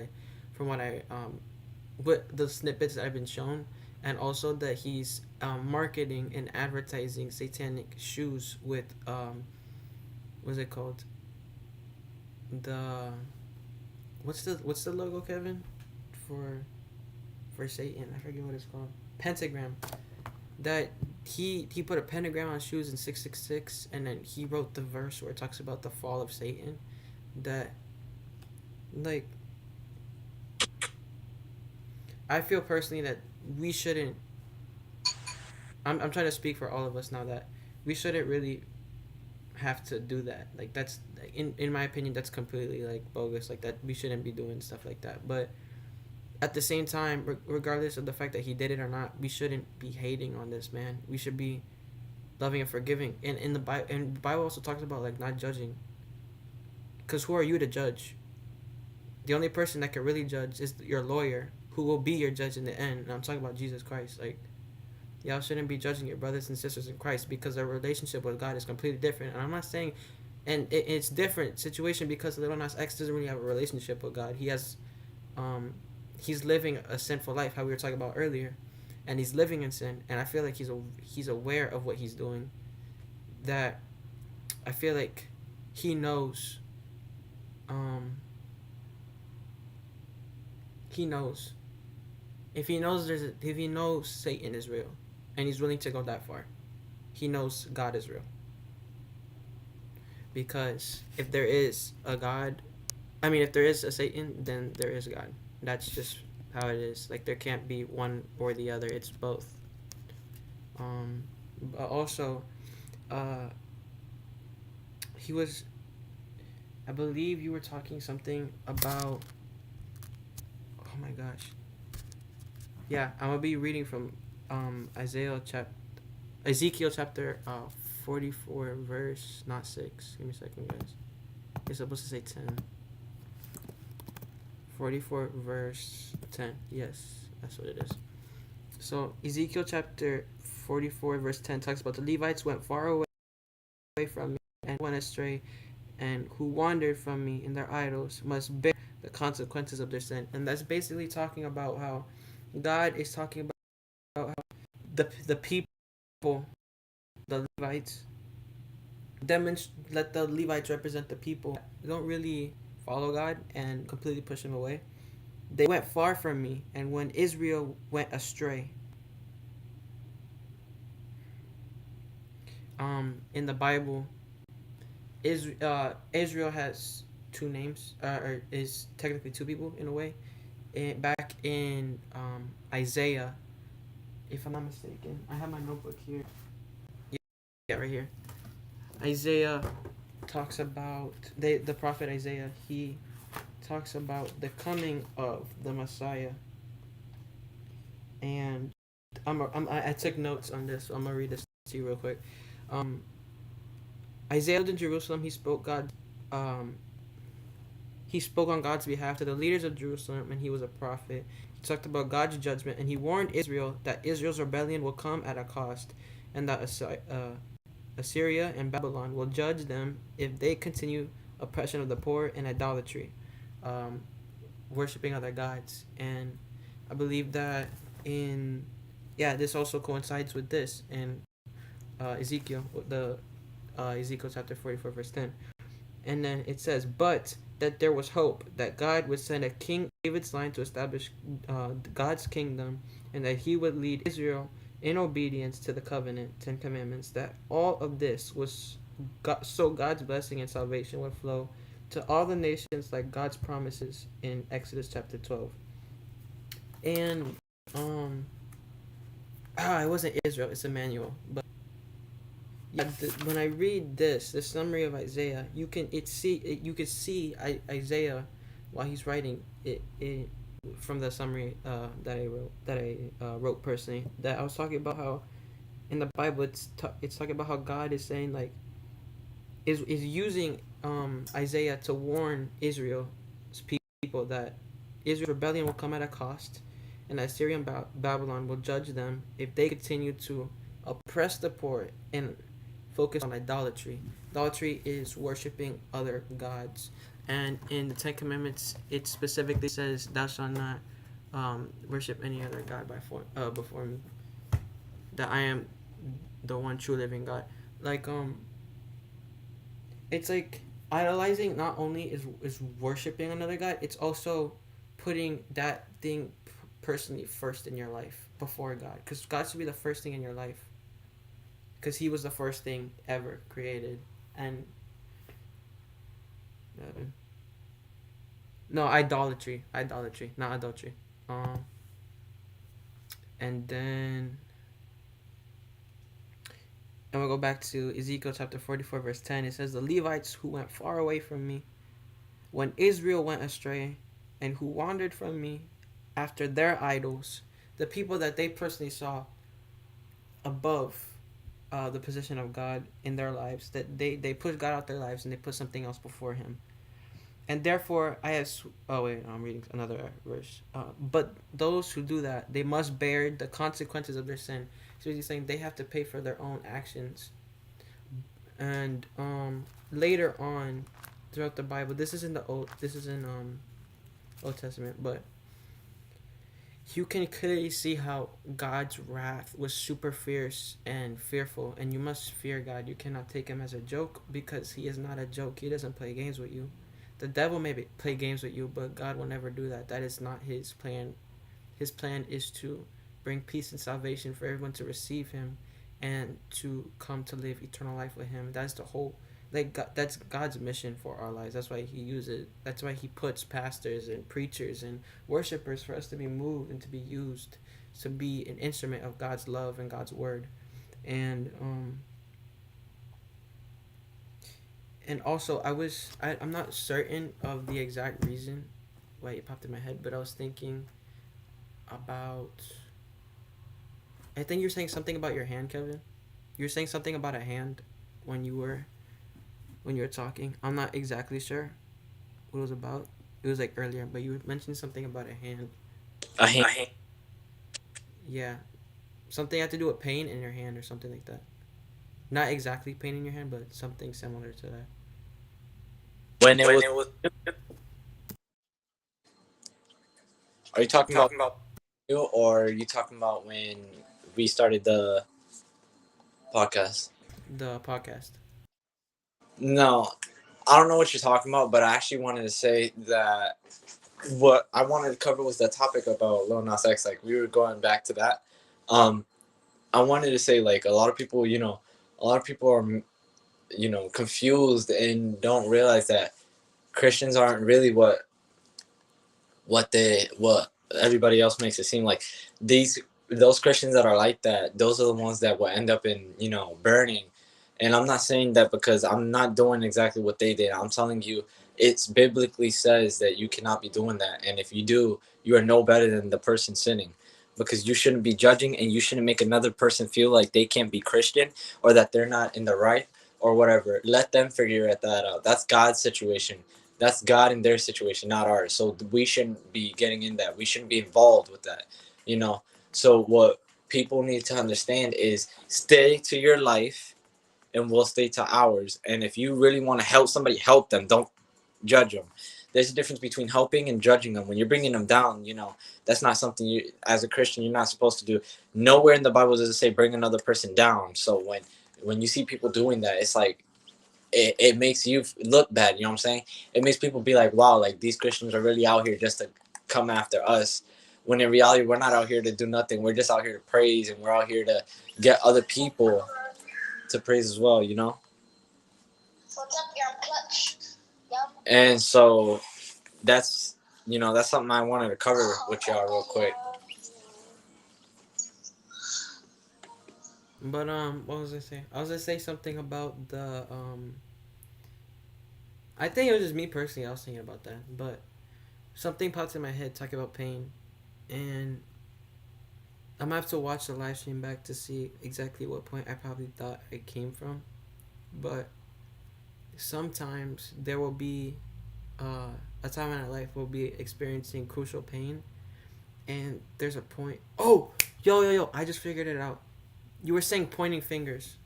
the snippets that I've been shown, and also that he's marketing and advertising satanic shoes with what's it called? The what's the logo, Kevin, for for Satan? I forget what it's called. Pentagram. That he put a pentagram on shoes in 666, and then he wrote the verse where it talks about the fall of Satan. That, like, I feel personally that we shouldn't. I'm trying to speak for all of us now, that we shouldn't really have to do that. Like that's in my opinion, that's completely like bogus. Like that we shouldn't be doing stuff like that. But at the same time, regardless of the fact that he did it or not, we shouldn't be hating on this man. We should be loving and forgiving. And in the Bible also talks about like not judging. Because who are you to judge? The only person that can really judge is your lawyer, who will be your judge in the end. And I'm talking about Jesus Christ. Like y'all shouldn't be judging your brothers and sisters in Christ because their relationship with God is completely different. And I'm not saying, and it's different situation because Lil Nas X doesn't really have a relationship with God. He has, he's living a sinful life, how we were talking about earlier, and he's living in sin. And I feel like he's aware of what he's doing. That I feel like he knows. He knows. If he knows Satan is real, and he's willing to go that far, he knows God is real. Because if there is a God, I mean, if there is a Satan, then there is God. That's just how it is. Like there can't be one or the other. It's both. But also, uh, he was. I believe you were talking something about. Oh my gosh. Yeah, I'm gonna be reading from Ezekiel chapter 44 verse not 6. Give me a second, guys. It's supposed to say 10. 44 verse 10. Yes, that's what it is. So Ezekiel chapter 44 verse 10 talks about the Levites went far away from me and went astray, and who wandered from me in their idols must bear the consequences of their sin. And that's basically talking about how God is talking about how the people, the Levites, let the Levites represent the people that don't really follow God and completely push him away. They went far from me, and when Israel went astray, in the Bible, Israel has two names, or is technically two people in a way. Back in Isaiah, if I'm not mistaken, I have my notebook here. Yeah, right here. Isaiah talks about the prophet Isaiah. He talks about the coming of the Messiah, and I took notes on this, so I'm gonna read this to you real quick. Um, Isaiah lived in Jerusalem. Um, he spoke on God's behalf to the leaders of Jerusalem, and he was a prophet. He talked about God's judgment, and he warned Israel that Israel's rebellion will come at a cost, and that Assyria and Babylon will judge them if they continue oppression of the poor and idolatry, um, worshiping other gods. And I believe that in this also coincides with this in Ezekiel, Ezekiel chapter 44 verse 10. And then it says, but that there was hope that God would send a king David's line to establish God's kingdom, and that he would lead Israel in obedience to the covenant, 10 commandments, that all of this was so God's blessing and salvation would flow to all the nations like God's promises in Exodus chapter 12. And it wasn't Israel, it's Emmanuel. But yeah, when I read the summary of Isaiah, you could see Isaiah while he's writing it from the summary that I wrote personally. That I was talking about how in the Bible it's talking about how God is saying like is using Isaiah to warn Israel's people that Israel's rebellion will come at a cost, and Assyria and Babylon will judge them if they continue to oppress the poor and focus on idolatry. Idolatry is worshiping other gods, and in the 10 Commandments, it specifically says, "Thou shalt not worship any other god before me. That I am the one true living God." Like it's like idolizing not only is worshiping another god, it's also putting that thing personally first in your life before God, because God should be the first thing in your life, because he was the first thing ever created. And no, idolatry, not adultery. And then And we'll go back to Ezekiel chapter 44, verse 10. It says, "The Levites who went far away from me, when Israel went astray, and who wandered from me after their idols," the people that they personally saw above the position of God in their lives, that they put God out their lives and they put something else before Him. And therefore, I have. Oh, wait, I'm reading another verse. But those who do that, they must bear the consequences of their sin. So he's saying they have to pay for their own actions. And later on, throughout the Bible, this is in the old. This is in Old Testament, but you can clearly see how God's wrath was super fierce and fearful, and you must fear God. You cannot take Him as a joke, because He is not a joke. He doesn't play games with you. The devil may play games with you, but God will never do that. That is not His plan. His plan is to bring peace and salvation for everyone to receive Him and to come to live eternal life with Him. That's the whole, like God, that's God's mission for our lives. That's why He uses. That's why He puts pastors and preachers and worshipers for us to be moved and to be used to be an instrument of God's love and God's word. And and also I'm not certain of the exact reason why it popped in my head, but I was thinking about, I think you're saying something about your hand, Kevin. You're saying something about a hand when you were talking. I'm not exactly sure what it was about. It was like earlier, but you mentioned something about a hand. I hate Yeah, something had to do with pain in your hand or something like that. Not exactly pain in your hand, but something similar to that. when it was. Are you talking Yeah, about you, or are you talking about when we started the podcast? the podcast. No, I don't know what you're talking about, but I actually wanted to say that what I wanted to cover was the topic about Lil Nas X. Like we were going back to that. Um, I wanted to say like a lot of people, a lot of people are, confused and don't realize that Christians aren't really what everybody else makes it seem like. Those Christians that are like that, those are the ones that will end up in burning. And I'm not saying that because I'm not doing exactly what they did. I'm telling you, it's biblically says that you cannot be doing that, and if you do, you are no better than the person sinning, because you shouldn't be judging and you shouldn't make another person feel like they can't be Christian or that they're not in the right or whatever. Let them figure that out. That's God's situation. That's God in their situation, not ours. So we shouldn't be getting in that. We shouldn't be involved with that. You know. So what people need to understand is stay to your life, and we'll stay to ours. And if you really want to help somebody, help them. Don't judge them. There's a difference between helping and judging them. When you're bringing them down, that's not something you, as a Christian, you're not supposed to do. Nowhere in the Bible does it say bring another person down. So when you see people doing that, it's like it makes you look bad. You know what I'm saying? It makes people be like, wow, like these Christians are really out here just to come after us. When in reality, we're not out here to do nothing. We're just out here to praise, and we're out here to get other people to praise as well. And so that's something I wanted to cover with y'all real quick. But what was I saying? I was gonna say something about the I think it was just me personally. I was thinking about that, but something popped in my head talking about pain, and I'm gonna have to watch the live stream back to see exactly what point I probably thought it came from. But sometimes there will be a time in our life we'll be experiencing crucial pain, and there's a point. Oh, yo! I just figured it out. You were saying pointing fingers.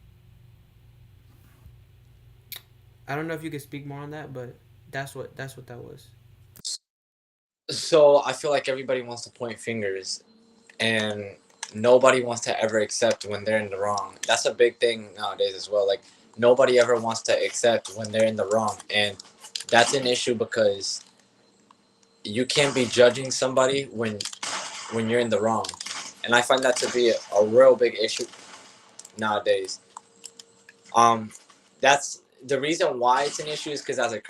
I don't know if you could speak more on that, but that's what that was. So I feel like everybody wants to point fingers, and nobody wants to ever accept when they're in the wrong. That's a big thing nowadays as well. Like nobody ever wants to accept when they're in the wrong, and that's an issue because you can't be judging somebody when you're in the wrong, and I find that to be a real big issue nowadays. Um, that's the reason why it's an issue is because as a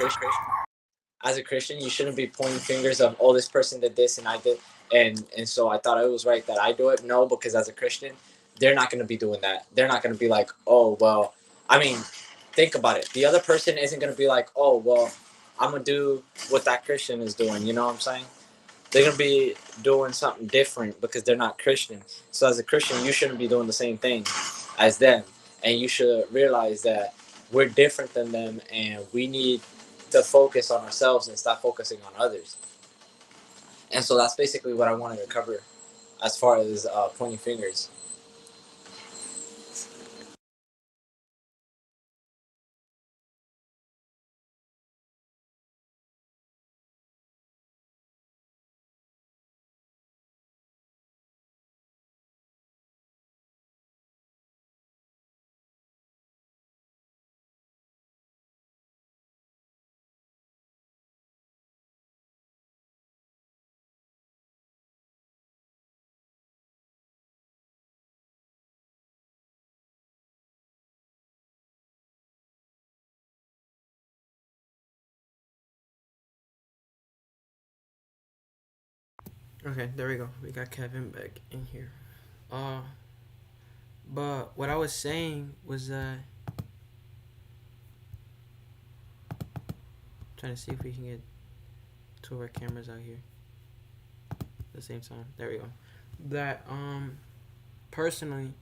Christian, you shouldn't be pointing fingers of, oh, this person did this and I did, and so I thought it was right that I do it. No, because as a Christian, they're not going to be doing that. They're not going to be like, oh, well, I mean, think about it. The other person isn't going to be like, oh, well, I'm going to do what that Christian is doing. You know what I'm saying? They're going to be doing something different because they're not Christian. So as a Christian, you shouldn't be doing the same thing as them. And you should realize that we're different than them and we need to focus on ourselves and stop focusing on others. And so that's basically what I wanted to cover as far as pointing fingers. Okay, there we go. We got Kevin back in here. Uh, but what I was saying was trying to see if we can get two of our cameras out here at the same time. There we go. That personally,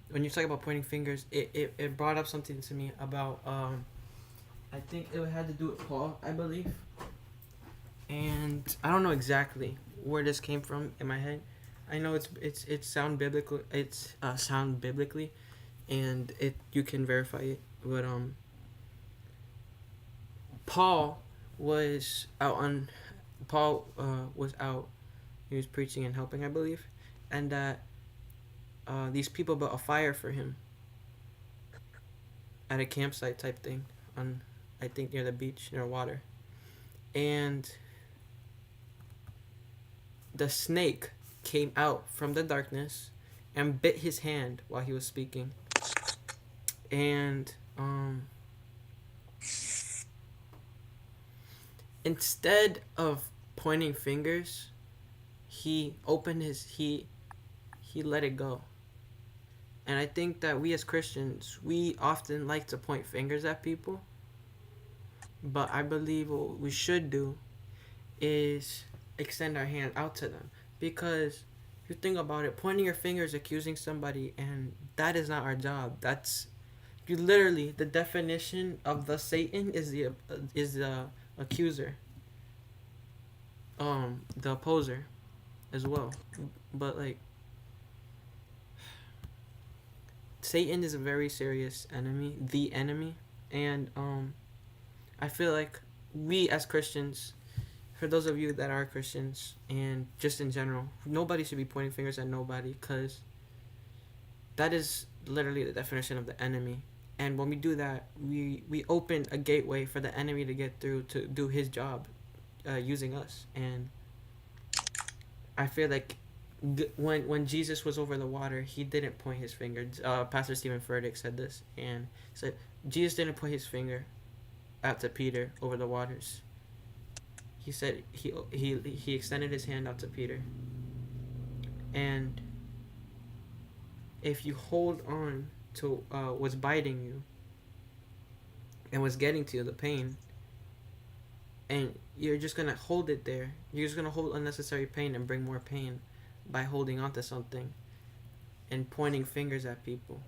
when you talk about pointing fingers, it brought up something to me about I think it had to do with Paul, I believe, and I don't know exactly where this came from in my head. I know it's sound biblical. It's sound biblically, and it you can verify it. But Paul was out on Paul was out. He was preaching and helping, I believe, and that these people built a fire for him at a campsite type thing on, I think, near the beach, near water, and the snake came out from the darkness and bit his hand while he was speaking, and instead of pointing fingers, he opened his he let it go. And I think that we as Christians, we often like to point fingers at people, but I believe what we should do is extend our hand out to them. Because if you think about it, pointing your fingers, accusing somebody, and that is not our job. That's you literally the definition of the Satan is the accuser, the opposer as well. But like Satan is a very serious enemy, the enemy, and I feel like we as Christians, for those of you that are Christians and just in general, nobody should be pointing fingers at nobody because that is literally the definition of the enemy. And when we do that, we open a gateway for the enemy to get through to do his job using us. And I feel like when Jesus was over the water, he didn't point his finger. Pastor Stephen Furtick said this and said Jesus didn't point his finger out to Peter over the waters. He said he extended his hand out to Peter. And if you hold on to what's biting you and what's getting to you, the pain, and you're just gonna hold it there, you're just gonna hold unnecessary pain and bring more pain by holding on to something and pointing fingers at people.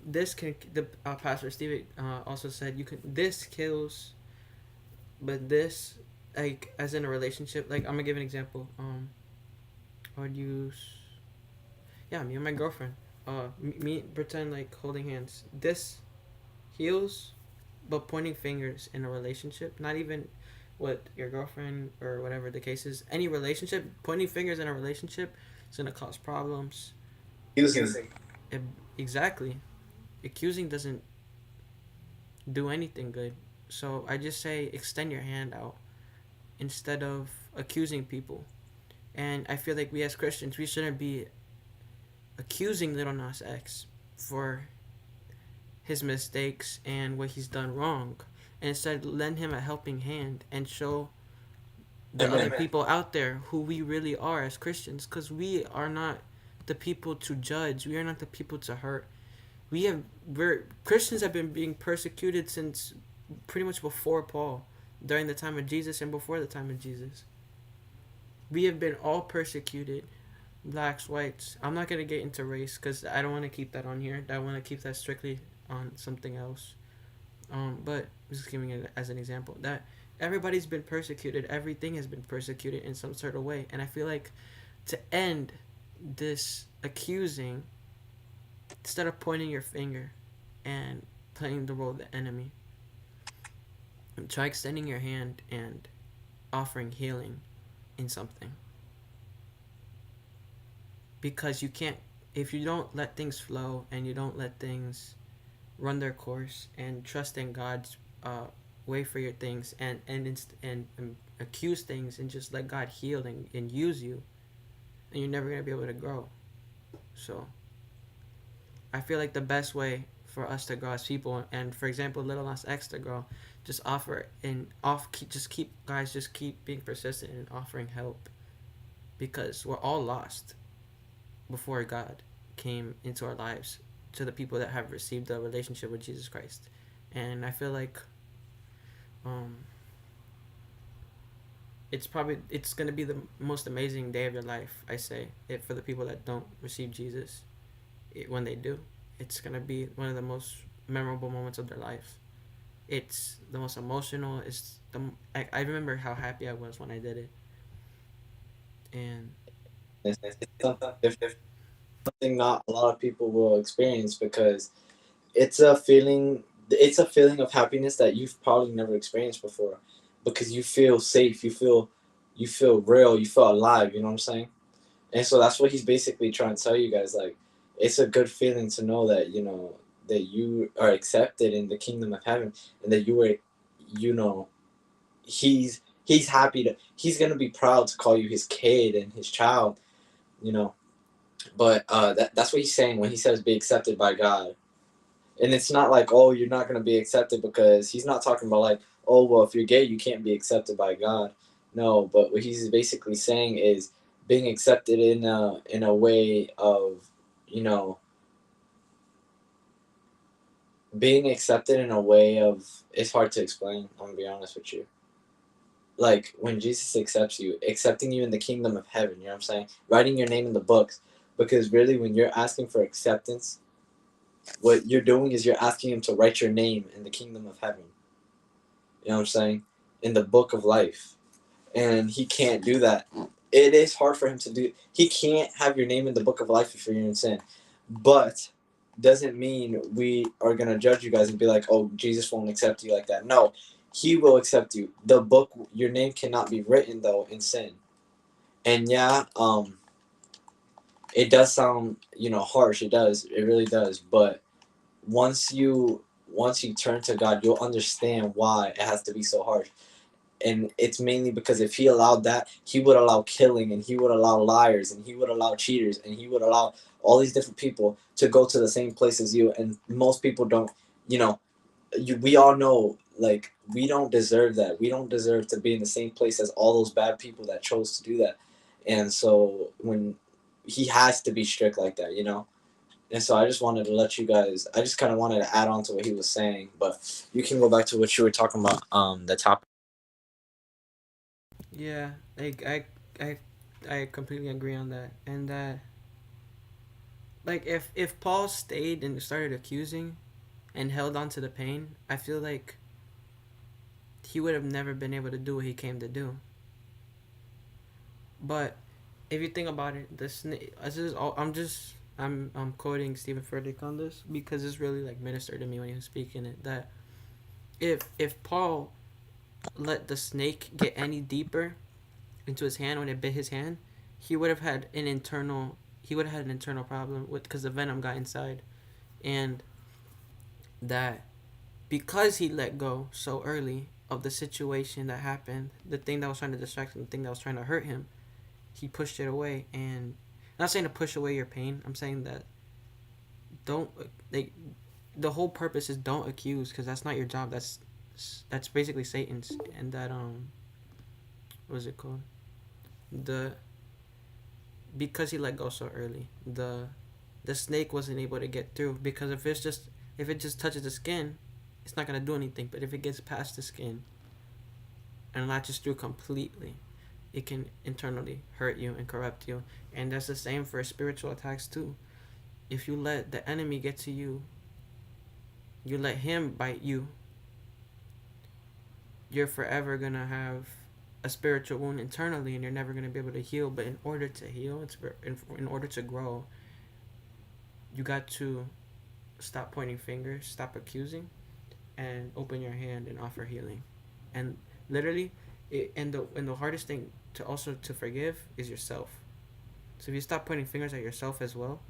This can the Pastor Steve also said you can this kills, but this like as in a relationship, like I'm gonna give an example. I would use yeah, me and my girlfriend. Me pretend like holding hands. This heals, but pointing fingers in a relationship, not even with your girlfriend or whatever the case is, any relationship, pointing fingers in a relationship is gonna cause problems. Using. It, exactly. Accusing doesn't do anything good. So I just say extend your hand out instead of accusing people. And I feel like we as Christians, we shouldn't be accusing Little Nas X for his mistakes and what he's done wrong. And instead, lend him a helping hand and show the Amen. other people out there who we really are as Christians. Because we are not the people to judge. We are not the people to hurt. We're Christians have been being persecuted since pretty much before Paul, during the time of Jesus and before the time of Jesus. We have been all persecuted, blacks, whites. I'm not gonna get into race because I don't want to keep that on here. I want to keep that strictly on something else. But just giving it as an example that everybody's been persecuted. Everything has been persecuted in some sort of way, and I feel like to end this accusing, instead of pointing your finger and playing the role of the enemy, try extending your hand and offering healing in something. Because you can't, if you don't let things flow and you don't let things run their course and trust in God's way for your things, and accuse things and just let God heal and use you, and you're never going to be able to grow. So I feel like the best way for us to grow as people, and for example, Little Nas X to grow, just offer and just keep guys, just keep being persistent and offering help, because we're all lost before God came into our lives, to the people that have received a relationship with Jesus Christ. And I feel like um, it's gonna be the most amazing day of your life. I say it for the people that don't receive Jesus. When they do, it's gonna be one of the most memorable moments of their life. It's the most emotional. I remember how happy I was when I did it, and It's something different, something not a lot of people will experience because it's a feeling. It's a feeling of happiness that you've probably never experienced before, because you feel safe. You feel real. You feel alive. You know what I'm saying? And so that's what he's basically trying to tell you guys. Like, it's a good feeling to know that that you are accepted in the kingdom of heaven, and that you were, you know, he's happy to. He's gonna be proud to call you his kid and his child. You know, but that's what he's saying when he says be accepted by God. And it's not like, oh, you're not gonna be accepted, because he's not talking about like, oh, well, if you're gay you can't be accepted by God. No, but what he's basically saying is being accepted in a way of, you know being accepted in a way of, it's hard to explain, I'm gonna be honest with you. Like, when Jesus accepts you, accepting you in the kingdom of heaven, you know what I'm saying, writing your name in the books. Because really, when you're asking for acceptance, what you're doing is you're asking him to write your name in the kingdom of heaven. You know what I'm saying? In the book of life. And he can't do that. It is hard for him to do. He can't have your name in the book of life if you're in sin. But doesn't mean we are going to judge you guys and be like, oh, Jesus won't accept you like that. No, he will accept you. The book, your name cannot be written, though, in sin. And yeah, it does sound, harsh. It does. It really does. But once you turn to God, you'll understand why it has to be so harsh. And it's mainly because if he allowed that, he would allow killing, and he would allow liars, and he would allow cheaters, and he would allow all these different people to go to the same place as you. And most people don't, you know, we all know, like, we don't deserve that. We don't deserve to be in the same place as all those bad people that chose to do that. And so when he has to be strict like that. And so I just wanted to let you guys. I just kind of wanted to add on to what he was saying, but you can go back to what you were talking about. The topic. yeah, I I completely agree on that. And that, like, if Paul stayed and started accusing and held on to the pain, I feel like he would have never been able to do what he came to do. But if you think about it, this is all. I'm quoting Stephen Furtick on this because it's really like ministered to me when he was speaking it. That if Paul let the snake get any deeper into his hand when it bit his hand, he would have had an internal problem with, because the venom got inside. And that, because he let go so early of the situation that happened, the thing that was trying to distract him, the thing that was trying to hurt him, he pushed it away. And I'm not saying to push away your pain. I'm saying that don't, like, the whole purpose is don't accuse, because that's not your job. That's basically Satan's. And that what is it called? The because he let go so early. The snake wasn't able to get through because if it just touches the skin, it's not gonna do anything. But if it gets past the skin and latches through completely, it can internally hurt you and corrupt you. And that's the same for spiritual attacks too. If you let the enemy get to you, you let him bite you, you're forever gonna have a spiritual wound internally, and you're never gonna be able to heal. But in order to heal, in order to grow, you got to stop pointing fingers, stop accusing, and open your hand and offer healing. And literally, and the hardest thing to also to forgive is yourself. So if you stop pointing fingers at yourself as well,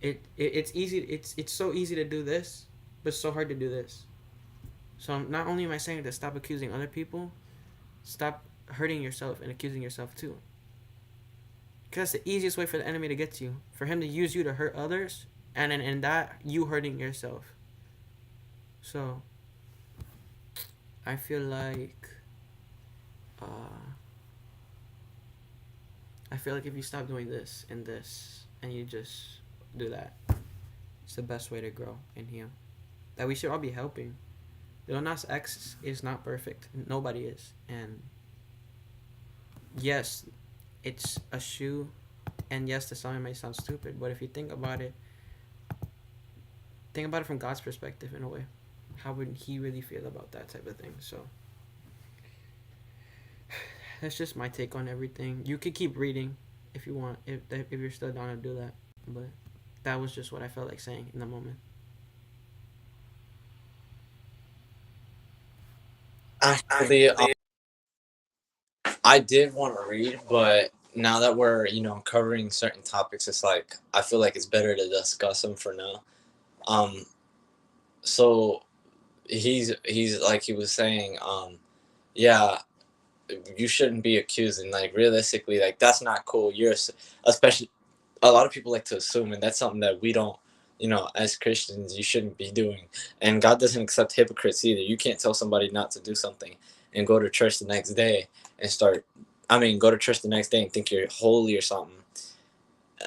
it's easy. It's so easy to do this, but so hard to do this. So not only am I saying to stop accusing other people, stop hurting yourself and accusing yourself too. Because that's the easiest way for the enemy to get to you, for him to use you to hurt others, and then in that you hurting yourself. So I feel like uh, if you stop doing this and this and you just do that, it's the best way to grow and heal. That we should all be helping. Lil Nas X is not perfect. Nobody is. And yes, it's a shoe. And yes, the song may sound stupid, but if you think about it from God's perspective in a way. How would he really feel about that type of thing? So that's just my take on everything. You could keep reading if you want, if you're still down to do that. But that was just what I felt like saying in the moment. Actually, I did want to read, but now that we're covering certain topics, it's like I feel like it's better to discuss them for now. Um, so he's like he was saying, yeah, you shouldn't be accusing. Like realistically, like that's not cool. Especially a lot of people like to assume, and that's something that we don't. As Christians, you shouldn't be doing. And God doesn't accept hypocrites either. You can't tell somebody not to do something and go to church the next day and go to church the next day and think you're holy or something.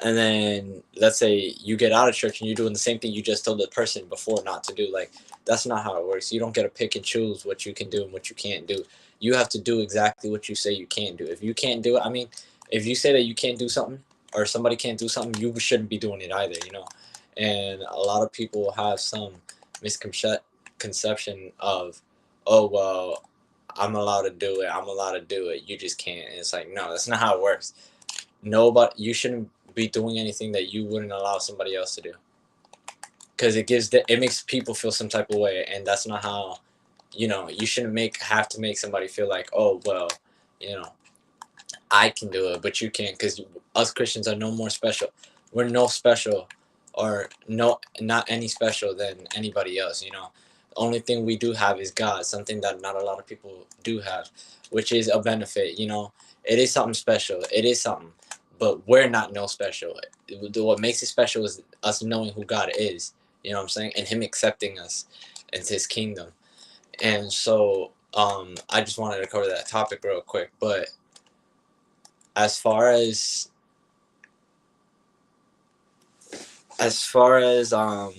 And then let's say you get out of church and you're doing the same thing you just told the person before not to do. Like that's not how it works. You don't get to pick and choose what you can do and what you can't do. You have to do exactly what you say you can't do. If you can't do it, if you say that you can't do something or somebody can't do something, you shouldn't be doing it either. And a lot of people have some misconception of, oh well, I'm allowed to do it. I'm allowed to do it. You just can't. And it's like, no, that's not how it works. Nobody, you shouldn't be doing anything that you wouldn't allow somebody else to do, because it makes people feel some type of way, and that's not how. You shouldn't have to make somebody feel like, oh well, you know I can do it, but you can't, because us Christians are no more special. We're no special, or no, not any special than anybody else. The only thing we do have is God, something that not a lot of people do have, which is a benefit. It is something special. It is something, but we're not no special. What makes it special is us knowing who God is. You know what I'm saying, and Him accepting us into His kingdom. And so, I just wanted to cover that topic real quick, but as far as no,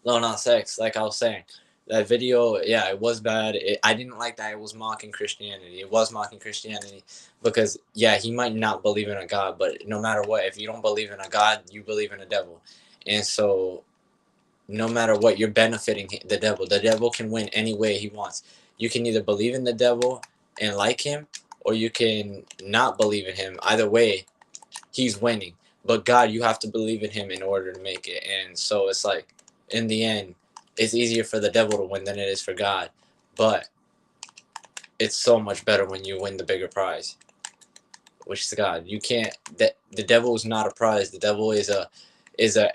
not sex, like I was saying, that video, yeah, it was bad. I didn't like that it was mocking Christianity. It was mocking Christianity because, yeah, he might not believe in a God, but no matter what, if you don't believe in a God, you believe in a devil. And so no matter what, you're benefiting the devil. The devil can win any way he wants. You can either believe in the devil and like him, or you can not believe in him. Either way, he's winning. But God, you have to believe in him in order to make it. And so it's like, in the end, it's easier for the devil to win than it is for God. But it's so much better when you win the bigger prize, which is God. You can't. The devil is not a prize. The devil is a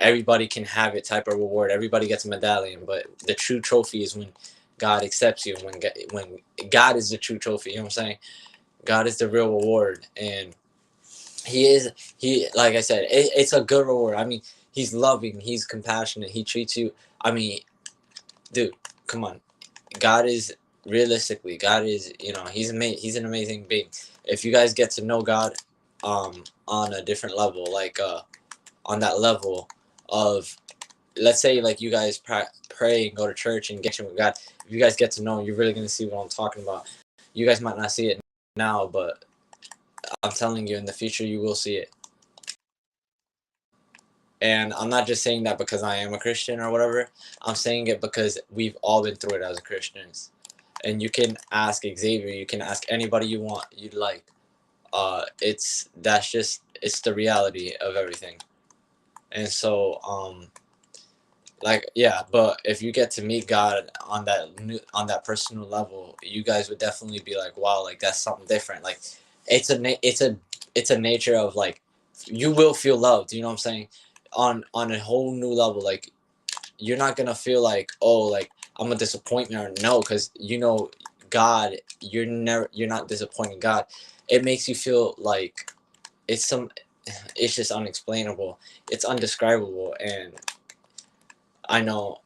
everybody can have it type of reward. Everybody gets a medallion, but the true trophy is when God accepts you. When God is the true trophy. You know what I'm saying? God is the real reward, and he like I said, it's a good reward. He's loving, he's compassionate, he treats you. Dude, come on. God is realistically, God is, he's an amazing being. If you guys get to know God, on a different level, like on that level of, let's say like you guys pray and go to church and get with God. If you guys get to know him, you're really gonna see what I'm talking about. You guys might not see it now, but I'm telling you, in the future you will see it. And I'm not just saying that because I am a Christian or whatever. I'm saying it because we've all been through it as Christians. And you can ask Xavier, you can ask anybody you want, you'd like. It's the reality of everything. And so like, yeah, but if you get to meet God on that personal level, you guys would definitely be like, wow, like that's something different. Like it's a nature of like, you will feel loved, you know what I'm saying? On a whole new level. Like, you're not gonna feel like, oh, like I'm a disappointment, or no, because you know God, you're not disappointing God. It makes you feel like it's some it's just unexplainable, it's undescribable. And I know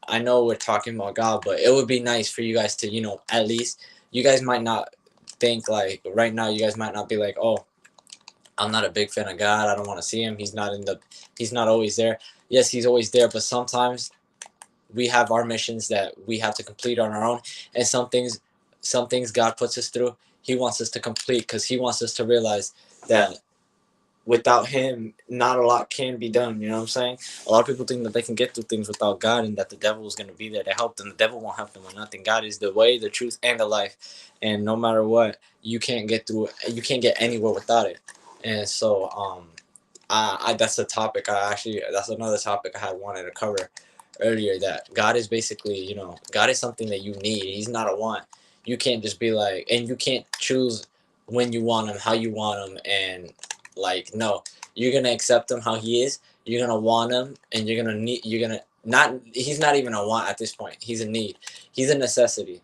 we're talking about God, but it would be nice for you guys to, at least, you guys might not think, like, right now you guys might not be like, oh, I'm not a big fan of God, I don't want to see him, he's not always there. Yes, he's always there, but sometimes we have our missions that we have to complete on our own, and some things God puts us through, he wants us to complete, because he wants us to realize that without him, not a lot can be done. You know what I'm saying? A lot of people think that they can get through things without God, and that the devil is going to be there to help them. The devil won't help them with nothing. God is the way, the truth, and the life. And no matter what, you can't get through. You can't get anywhere without it. And so, that's a topic. That's another topic I had wanted to cover earlier. That God is basically, God is something that you need. He's not a want. You can't just be like, and you can't choose when you want him, how you want him, and like, no, you're gonna accept him how he is. You're gonna want him, and you're gonna need. You're gonna not. He's not even a want at this point. He's a need. He's a necessity.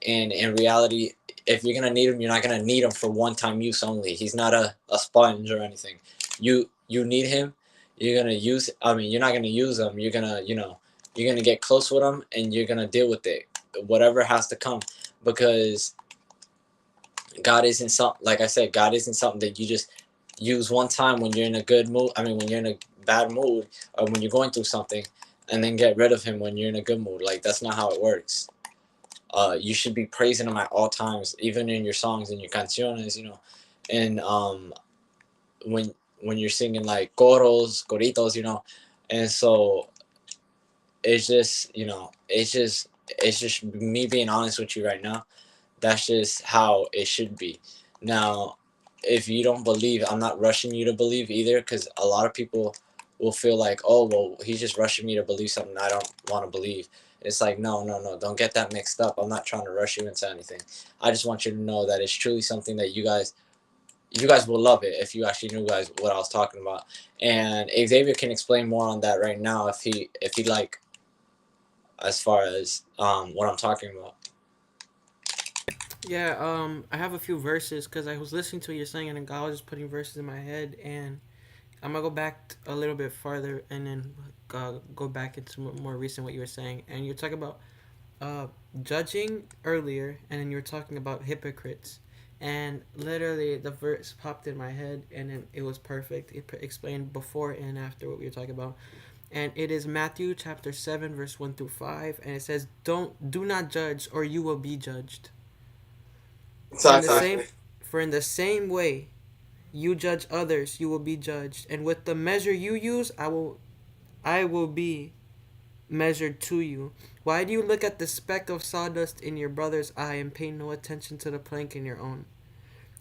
And in reality, if you're gonna need him, you're not gonna need him for one-time use only. He's not a sponge or anything. You need him. You're gonna use. I mean, you're not gonna use him. You're gonna you're gonna get close with him, and you're gonna deal with it, whatever has to come, because God isn't something, like I said, God isn't something that you just use one time when you're in a good mood. I mean, when you're in a bad mood, or when you're going through something, and then get rid of him when you're in a good mood. Like, that's not how it works. You should be praising him at all times, even in your songs and your canciones, and when you're singing like coritos, and so it's just me being honest with you right now. That's just how it should be. Now, if you don't believe, I'm not rushing you to believe either, because a lot of people will feel like, oh, well, he's just rushing me to believe something I don't want to believe. It's like, no, no, no, don't get that mixed up. I'm not trying to rush you into anything. I just want you to know that it's truly something that you guys will love it if you actually knew guys what I was talking about. And Xavier can explain more on that right now if he like, as far as what I'm talking about. Yeah, I have a few verses because I was listening to what you're saying, and then God was just putting verses in my head, and I'm gonna go back a little bit farther, and then go back into more recent what you were saying, and you're talking about uh, judging earlier, and then you were talking about hypocrites, and literally the verse popped in my head, and then it was perfect. It explained before and after what we were talking about, and it is Matthew chapter 7 verse 1 through 5, and it says, Do not judge, or you will be judged. For in the Exactly. same for in the same way you judge others, you will be judged, and with the measure you use, I will be measured to you. Why do you look at the speck of sawdust in your brother's eye and pay no attention to the plank in your own?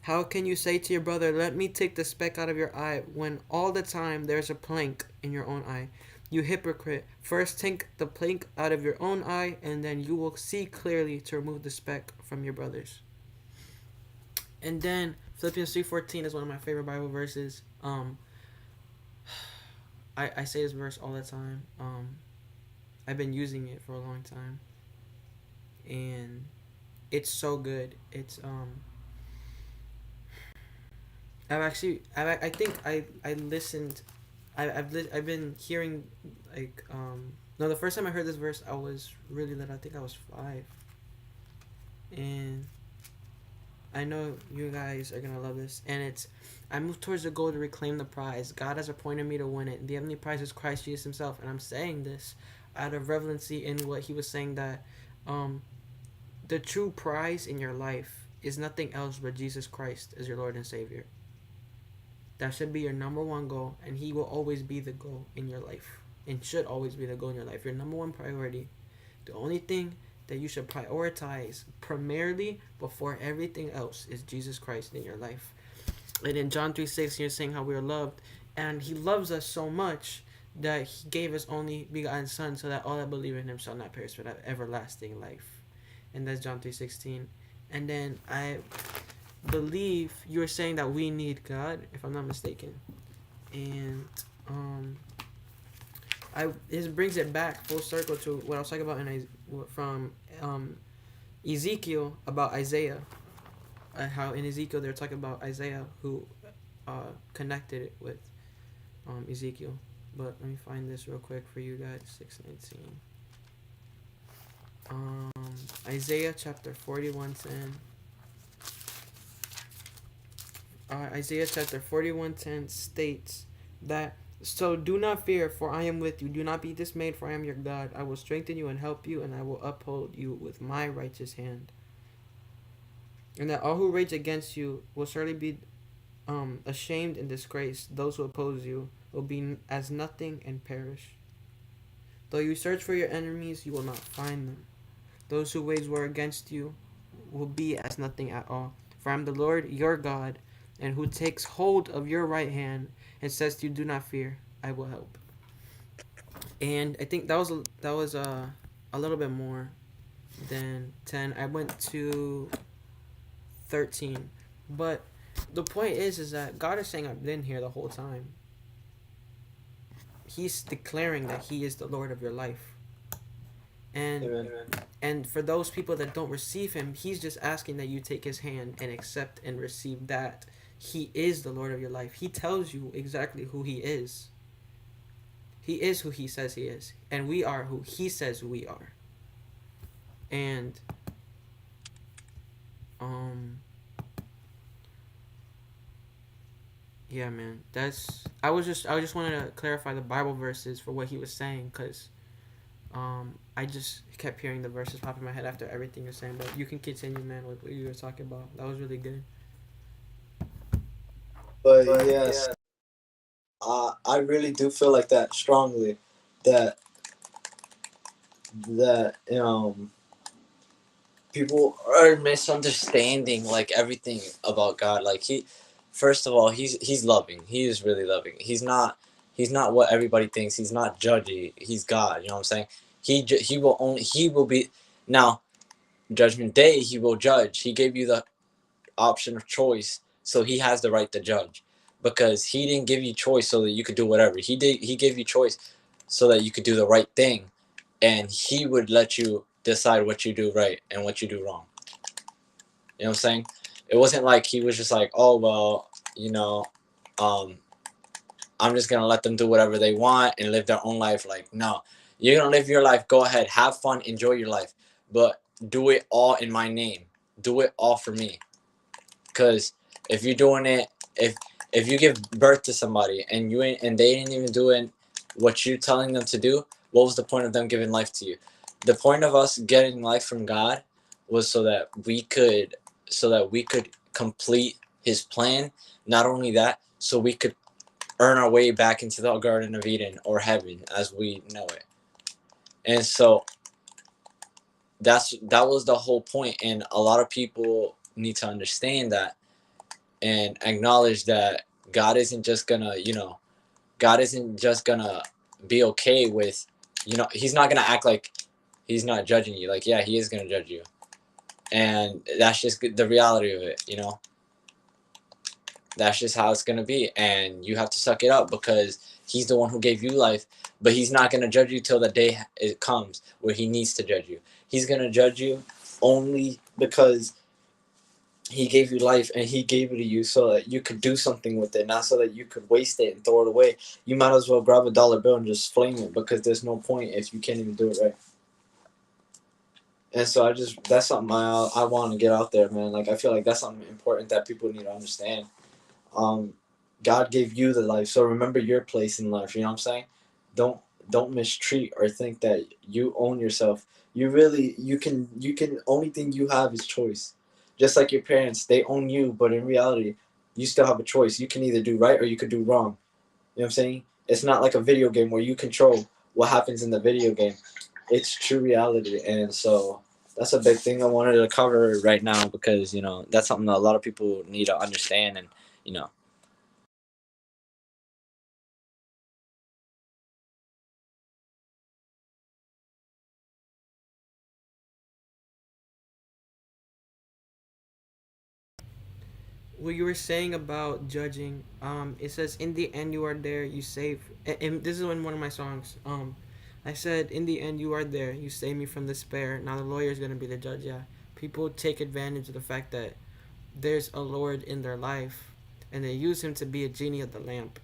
How can you say to your brother, Let me take the speck out of your eye, when all the time there's a plank in your own eye? You hypocrite, first take the plank out of your own eye, and then you will see clearly to remove the speck from your brother's. And then Philippians 3:14 is one of my favorite Bible verses. I say this verse all the time. I've been using it for a long time, and it's so good. I think I listened. I've been hearing, like, no, the first time I heard this verse I was really little. I think I was 5, and I know you guys are gonna love this, and it's I move towards the goal to reclaim the prize. God has appointed me to win it. The heavenly prize is Christ Jesus Himself, and I'm saying this out of relevancy in what He was saying that um, the true prize in your life is nothing else but Jesus Christ as your Lord and Savior. That should be your number one goal, and He will always be the goal in your life, and should always be the goal in your life. Your number one priority. The only thing that you should prioritize primarily before everything else is Jesus Christ in your life. And in John 3:6, you're saying how we are loved, and He loves us so much that He gave His only begotten Son, so that all that believe in Him shall not perish but have everlasting life. And that's John 3:16. And then I believe you were saying that we need God, if I'm not mistaken. And um, this brings it back full circle to what I was talking about from Ezekiel about Isaiah. How in Ezekiel they're talking about Isaiah who connected it with Ezekiel. But let me find this real quick for you guys. 6:19. Um, Isaiah chapter 41:10. Isaiah chapter 41:10 states that, so do not fear, for I am with you. Do not be dismayed, for I am your God. I will strengthen you and help you, and I will uphold you with my righteous hand. And that all who rage against you will surely be ashamed and disgraced. Those who oppose you will be as nothing and perish. Though you search for your enemies, you will not find them. Those who wage war against you will be as nothing at all. For I am the Lord your God, and who takes hold of your right hand and says to you, "Do not fear, I will help." And I think that was a little bit more than 10. I went to 13, but the point is that God is saying I've been here the whole time. He's declaring that He is the Lord of your life, and Amen. and for those people that don't receive Him, He's just asking that you take His hand and accept and receive that He is the Lord of your life. He tells you exactly who He is. He is who He says He is, and we are who He says we are. And um yeah, man, that's I just wanted to clarify the Bible verses for what he was saying, because I just kept hearing the verses pop in my head after everything you're saying. But you can continue, man, with what you were talking about. That was really good. But yes, I really do feel like that strongly. That that people are misunderstanding like everything about God. Like first of all, he's loving. He is really loving. He's not what everybody thinks. He's not judgy. He's God. You know what I'm saying? He will be now judgment day. He will judge. He gave you the option of choice, so he has the right to judge, because he didn't give you choice so that you could do whatever. He gave you choice so that you could do the right thing, and he would let you decide what you do right and what you do wrong. You know what I'm saying? It wasn't like he was just like, oh well, um, I'm just gonna let them do whatever they want and live their own life. Like, no, you're gonna live your life. Go ahead, have fun, enjoy your life, but do it all in my name. Do it all for me. Because if you're doing it, if you give birth to somebody and they ain't even doing what you're telling them to do, what was the point of them giving life to you? The point of us getting life from God was so that we could complete His plan. Not only that, so we could earn our way back into the Garden of Eden, or heaven as we know it. And so that was the whole point. And a lot of people need to understand that and acknowledge that God isn't just gonna, God isn't just gonna be okay with, He's not gonna act like He's not judging you. Like, yeah, He is gonna judge you, and that's just the reality of it. That's just how it's gonna be, and you have to suck it up, because He's the one who gave you life, but He's not gonna judge you till the day it comes where He needs to judge you. He's gonna judge you only because He gave you life, and He gave it to you so that you could do something with it, not so that you could waste it and throw it away. You might as well grab a dollar bill and just flame it, because there's no point if you can't even do it right. And so I just that's something I want to get out there, man. Like I feel like that's something important that people need to understand. Um, God gave you the life, so remember your place in life. You know what I'm saying? Don't don't mistreat or think that you own yourself. You can only thing you have is choice. Just like your parents, they own you, but in reality, you still have a choice. You can either do right or you could do wrong. You know what I'm saying? It's not like a video game where you control what happens in the video game. It's true reality, and so that's a big thing I wanted to cover right now because that's something that a lot of people need to understand, and you know. What you were saying about judging, it says, "In the end, you are there. You save." And this is in one of my songs. I said, "In the end, you are there. You save me from despair." Now the lawyer is gonna be the judge. Yeah, people take advantage of the fact that there's a Lord in their life, and they use him to be a genie of the lamp,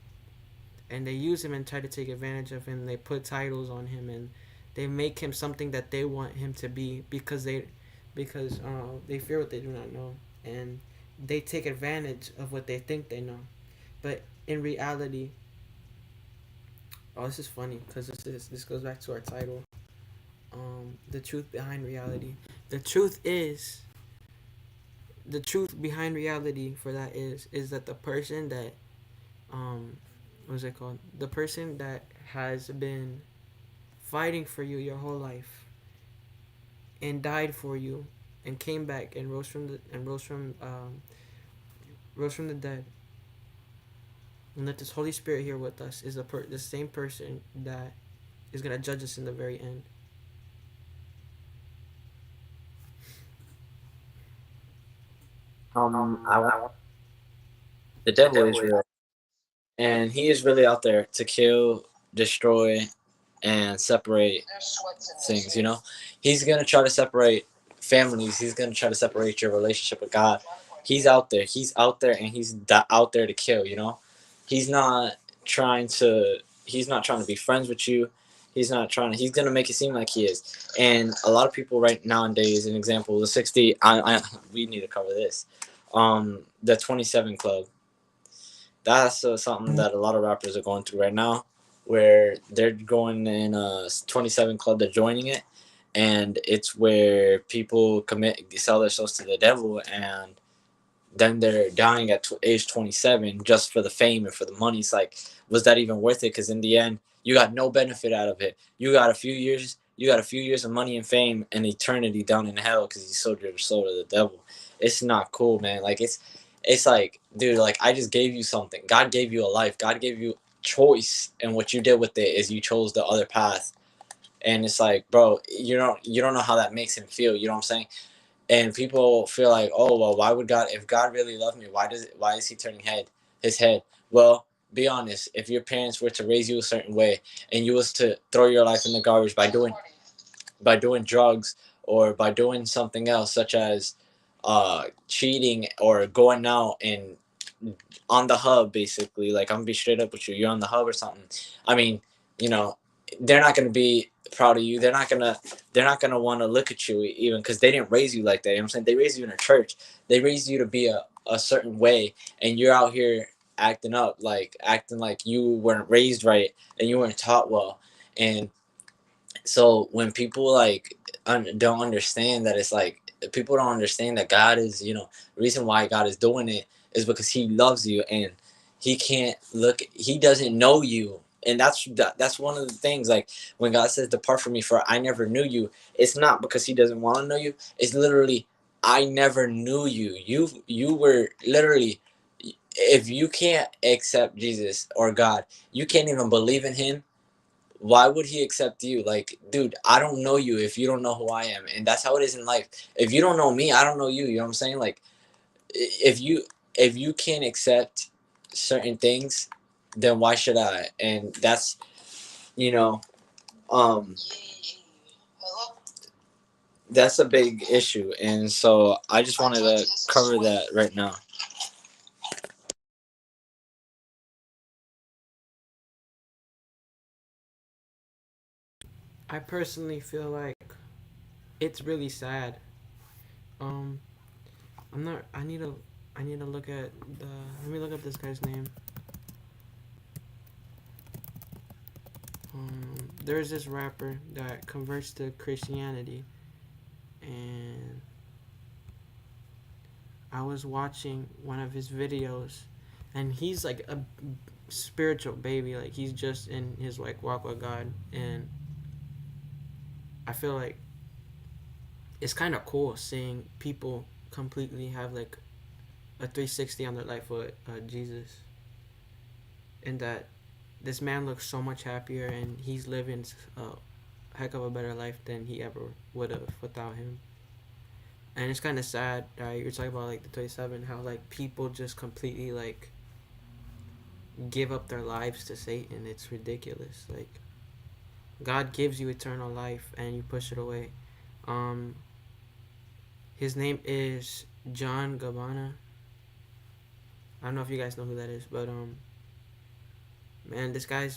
and they use him and try to take advantage of him. They put titles on him, and they make him something that they want him to be because they fear what they do not know, and they take advantage of what they think they know. But in reality, oh, this is funny because this goes back to our title. The truth behind reality. The truth is the truth behind reality for that is that the person that what's it called? The person that has been fighting for you your whole life and died for you and came back and rose from the dead and let this Holy Spirit here with us is the same person that is gonna judge us in the very end. I want the devil is real, and he is really out there to kill, destroy, and separate things. He's gonna try to separate families. He's gonna try to separate your relationship with God. He's out there. He's out there, and he's out there to kill. He's not trying to. He's not trying to be friends with you. He's not trying to. He's gonna make it seem like he is. And a lot of people right nowadays, an example, the 60. We need to cover this. The 27 Club. That's something that a lot of rappers are going through right now, where they're going in a 27 Club. They're joining it, and it's where people sell their souls to the devil, and then they're dying at age 27 just for the fame and for the money. It's like, was that even worth it? Because in the end, you got no benefit out of it. You got a few years. You got a few years of money and fame and eternity down in hell because you sold your soul to the devil. It's not cool, man. Like it's like, dude, like I just gave you something. God gave you a life. God gave you choice, and what you did with it is you chose the other path. And it's like, bro, you don't know how that makes him feel. You know what I'm saying? And people feel like, oh well, why would God, if God really loved me, why is he turning his head? Well, be honest. If your parents were to raise you a certain way and you was to throw your life in the garbage by doing drugs or by doing something else such as cheating or going out and on the hub, basically, like I'm gonna be straight up with you, you're on the hub or something. I mean, you know they're not gonna be proud of you. They're not gonna want to look at you even because they didn't raise you like that. You know what I'm saying? They raised you in a church. They raised you to be a certain way, and you're out here acting like you weren't raised right and you weren't taught well. And so when people like don't understand that, it's like people don't understand that God is, the reason why God is doing it is because he loves you, and he doesn't know you. And that's one of the things, like when God says, depart from me, for I never knew you. It's not because he doesn't want to know you. It's literally, I never knew you. You were literally, if you can't accept Jesus or God, you can't even believe in him. Why would he accept you? Like, dude, I don't know you if you don't know who I am. And that's how it is in life. If you don't know me, I don't know you. You know what I'm saying? Like, if you can't accept certain things, then why should I? And that's, you know um that's a big issue. And so I just wanted to cover that right now. I personally feel like it's really sad. Um, I'm not. I need to look at the. Let me look up this guy's name. There's this rapper that converts to Christianity, and I was watching one of his videos, and he's like a spiritual baby. Like he's just in his like walk with God, and I feel like it's kind of cool seeing people completely have like a 360 on their life with Jesus, and that this man looks so much happier, and he's living a heck of a better life than he ever would have without him. And it's kind of sad that you're talking about like the 27, how like people just completely like give up their lives to Satan. It's ridiculous. Like God gives you eternal life and you push it away. Um, his name is John Gabbana. I don't know if you guys know who that is, but man, this guy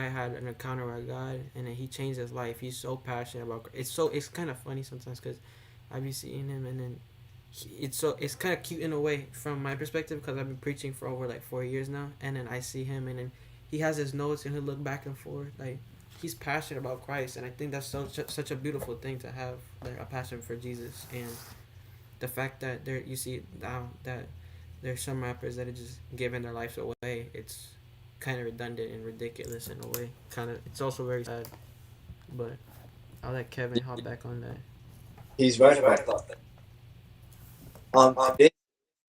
had an encounter with God, and then he changed his life. He's so passionate about. It's kind of funny sometimes because I be seeing him, and then it's kind of cute in a way from my perspective because I've been preaching for over like 4 years now, and then I see him, and then he has his notes, and he'll look back and forth like he's passionate about Christ, and I think that's such a beautiful thing to have, like a passion for Jesus. And the fact that there you see now that there's some rappers that are just giving their lives away, it's kind of redundant and ridiculous in a way. Kind of, it's also very sad. But I'll let Kevin hop back on that. He's right about that. It is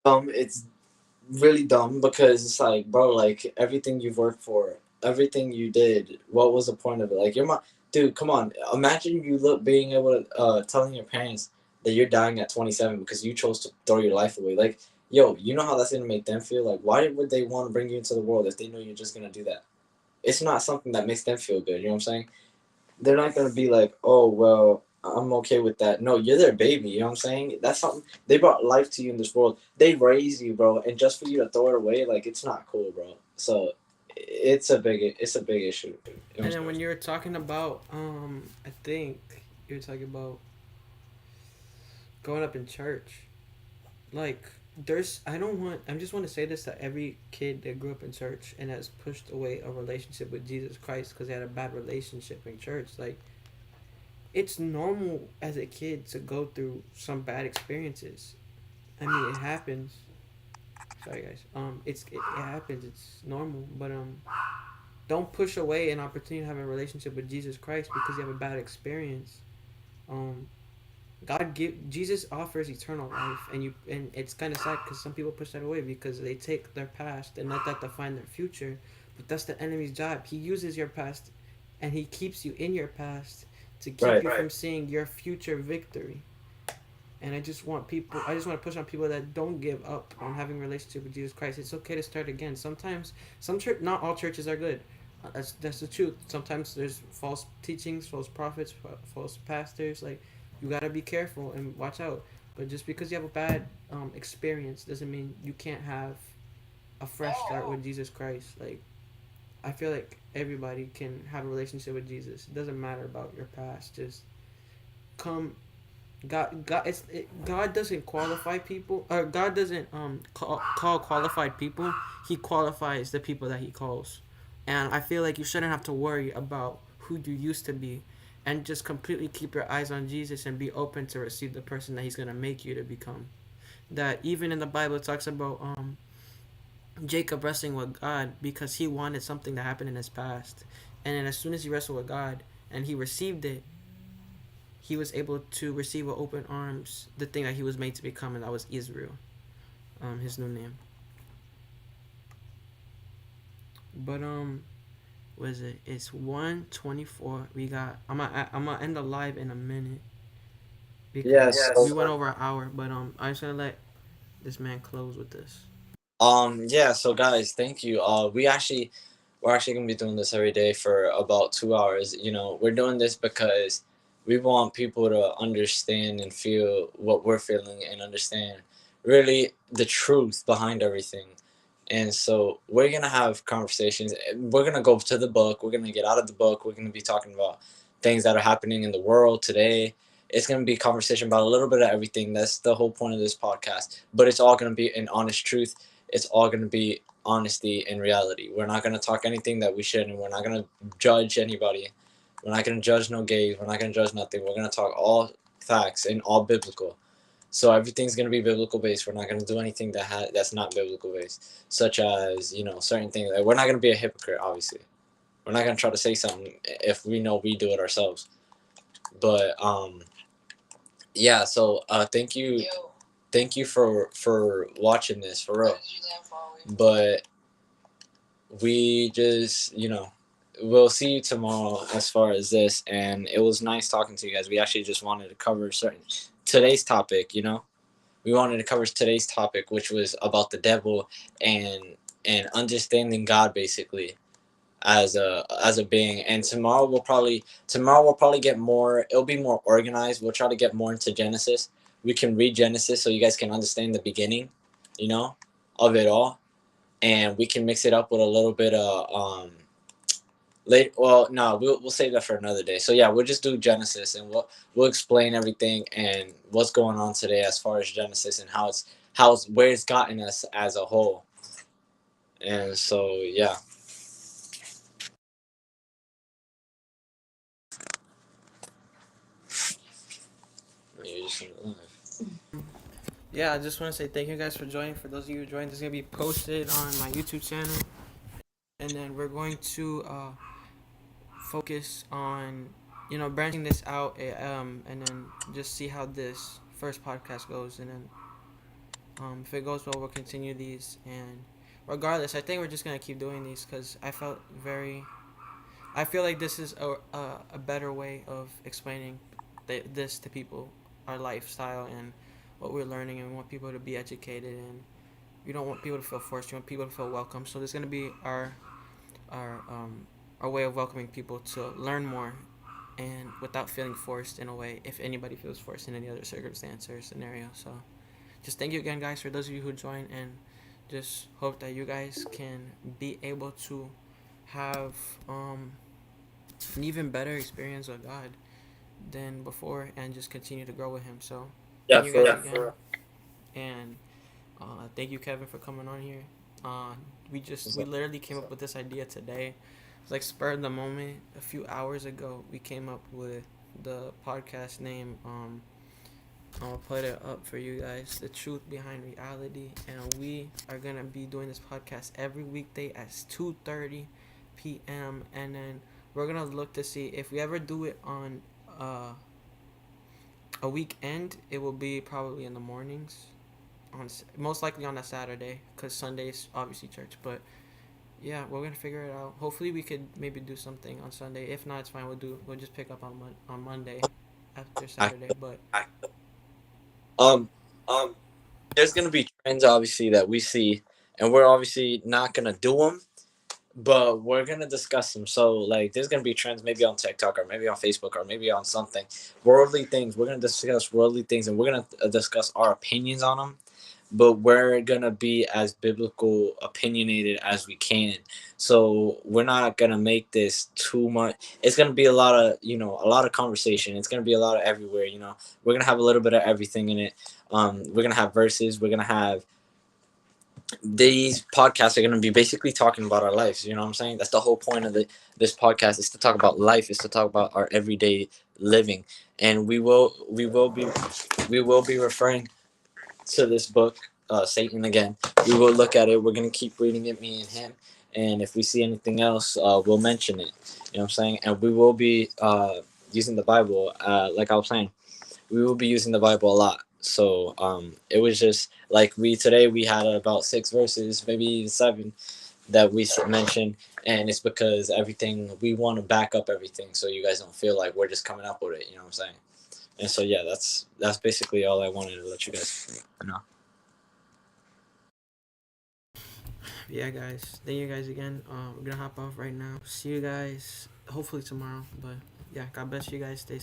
dumb. It's really dumb because it's like, bro, like everything you've worked for, everything you did, what was the point of it? Like you're my dude. Come on, imagine you look being able to telling your parents that you're dying at 27 because you chose to throw your life away. Like, yo, you know how that's gonna make them feel? Like, why would they want to bring you into the world if they know you're just gonna do that? It's not something that makes them feel good. You know what I'm saying? They're not gonna be like, oh well, I'm okay with that. No, you're their baby. You know what I'm saying? That's something they brought life to you in this world. They raised you, bro, and just for you to throw it away, like it's not cool, bro. So it's a big issue. You know And what then when you're talking about, I think you're talking about growing up in church. Like, I don't want, I just want to say this to every kid that grew up in church and has pushed away a relationship with Jesus Christ because they had a bad relationship in church. Like, it's normal as a kid to go through some bad experiences. I mean, it happens. Sorry, guys. It happens. It's normal, but don't push away an opportunity to have a relationship with Jesus Christ because you have a bad experience. Um, Jesus offers eternal life, and it's kind of sad because some people push that away because they take their past and let that define their future. But that's the enemy's job. He uses your past, and he keeps you in your past to I'm keep saying? you from seeing your future victory. And I just want to push on people that don't give up on having a relationship with Jesus Christ. It's okay to start again. Sometimes, not all churches are good. That's the truth. Sometimes there's false teachings, false prophets, false pastors. Like, you gotta be careful and watch out. But just because you have a bad experience doesn't mean you can't have a fresh start with Jesus Christ. Like, I feel like everybody can have a relationship with Jesus. It doesn't matter about your past. Just come. God doesn't qualify people, or God doesn't call qualified people. He qualifies the people that he calls, and I feel like you shouldn't have to worry about who you used to be, and just completely keep your eyes on Jesus and be open to receive the person that he's gonna make you to become. That even in the Bible it talks about Jacob wrestling with God because he wanted something to happen in his past, and then as soon as he wrestled with God and he received it, he was able to receive with open arms the thing that he was made to become, and that was Israel, his new name. But what is it? It's 1:24. We got. I'm gonna end the live in a minute Yeah. because we So went over an hour. But I just gonna let this man close with this. yeah. So guys, thank you. We're actually gonna be doing this every day for about 2 hours. You know, we're doing this because we want people to understand and feel what we're feeling and understand really the truth behind everything. And so we're gonna have conversations. We're gonna go to the book. We're gonna get out of the book. We're gonna be talking about things that are happening in the world today. It's going to be a conversation about a little bit of everything. That's the whole point of this podcast. But it's all going to be an honest truth. It's all going to be honesty and reality. We're not going to talk anything that we shouldn't. We're not going to judge anybody. We're not going to judge no gays. We're not going to judge nothing. We're going to talk all facts and all biblical. So everything's going to be biblical based. We're not going to do anything that's not biblical based, such as, certain things. Like, we're not going to be a hypocrite, obviously. We're not going to try to say something if we know we do it ourselves. But yeah, so thank you for watching this, for real. But we just, we'll see you tomorrow as far as this, and it was nice talking to you guys. We actually just wanted to cover today's topic. We wanted to cover today's topic, which was about the devil and understanding God, basically, as a being. And tomorrow we'll probably get more. It'll be more organized. We'll try to get more into Genesis. We can read Genesis so you guys can understand the beginning, you know, of it all, and we can mix it up with a little bit of late. Well, no, we'll save that for another day. So yeah, we'll just do Genesis, and we'll explain everything and what's going on today as far as Genesis and how it's where it's gotten us as a whole. And so yeah. You're just live. Yeah, I just want to say thank you guys for joining. For those of you who joined, this is gonna be posted on my YouTube channel, and then we're going to focus on branching this out, and then just see how this first podcast goes, and then if it goes well, we'll continue these. And regardless, I think we're just gonna keep doing these because I feel like this is a better way of explaining this to people, our lifestyle and what we're learning, and we want people to be educated, and you don't want people to feel forced. You want people to feel welcome. So this is gonna be our our way of welcoming people to learn more, and without feeling forced in a way. If anybody feels forced in any other circumstance or scenario, so just thank you again, guys, for those of you who joined, and just hope that you guys can be able to have an even better experience with God than before, and just continue to grow with Him. So Yeah, thank you guys for again, and thank you, Kevin, for coming on here. We literally came up with this idea today. It's like spur of the moment. A few hours ago, we came up with the podcast name. I'll put it up for you guys. The truth behind reality, and we are gonna be doing this podcast every weekday at 2:30 p.m. And then we're gonna look to see if we ever do it on a weekend. It will be probably in the mornings, most likely on a Saturday, because Sunday's obviously church. But yeah, we're gonna figure it out. Hopefully, we could maybe do something on Sunday. If not, it's fine. We'll just pick up on Monday after Saturday. But um there's gonna be trends obviously that we see, and we're obviously not gonna do them, but we're gonna discuss them. So like, there's gonna be trends maybe on TikTok or maybe on Facebook or maybe on something, worldly things. We're gonna discuss worldly things, and we're gonna discuss our opinions on them, but we're gonna be as biblical opinionated as we can. So we're not gonna make this too much. It's gonna be a lot of conversation. It's gonna be a lot of everywhere. We're gonna have a little bit of everything in it. We're gonna have verses. We're gonna have these podcasts are gonna be basically talking about our lives. You know what I'm saying? That's the whole point of this podcast, is to talk about life, is to talk about our everyday living, and we will be referring to this book, Satan again. We will look at it. We're gonna keep reading it, me and him. And if we see anything else, we'll mention it. You know what I'm saying? And we will be using the Bible, like I was saying. We will be using the Bible a lot. So it was just like today we had about 6 verses, maybe even 7, that we mentioned, and it's because everything we want to back up everything, so you guys don't feel like we're just coming up with it. You know what I'm saying? And so yeah, that's basically all I wanted to let you guys know. yeah, guys, thank you guys again. We're gonna hop off right now. See you guys hopefully tomorrow. But yeah, God bless you guys. Stay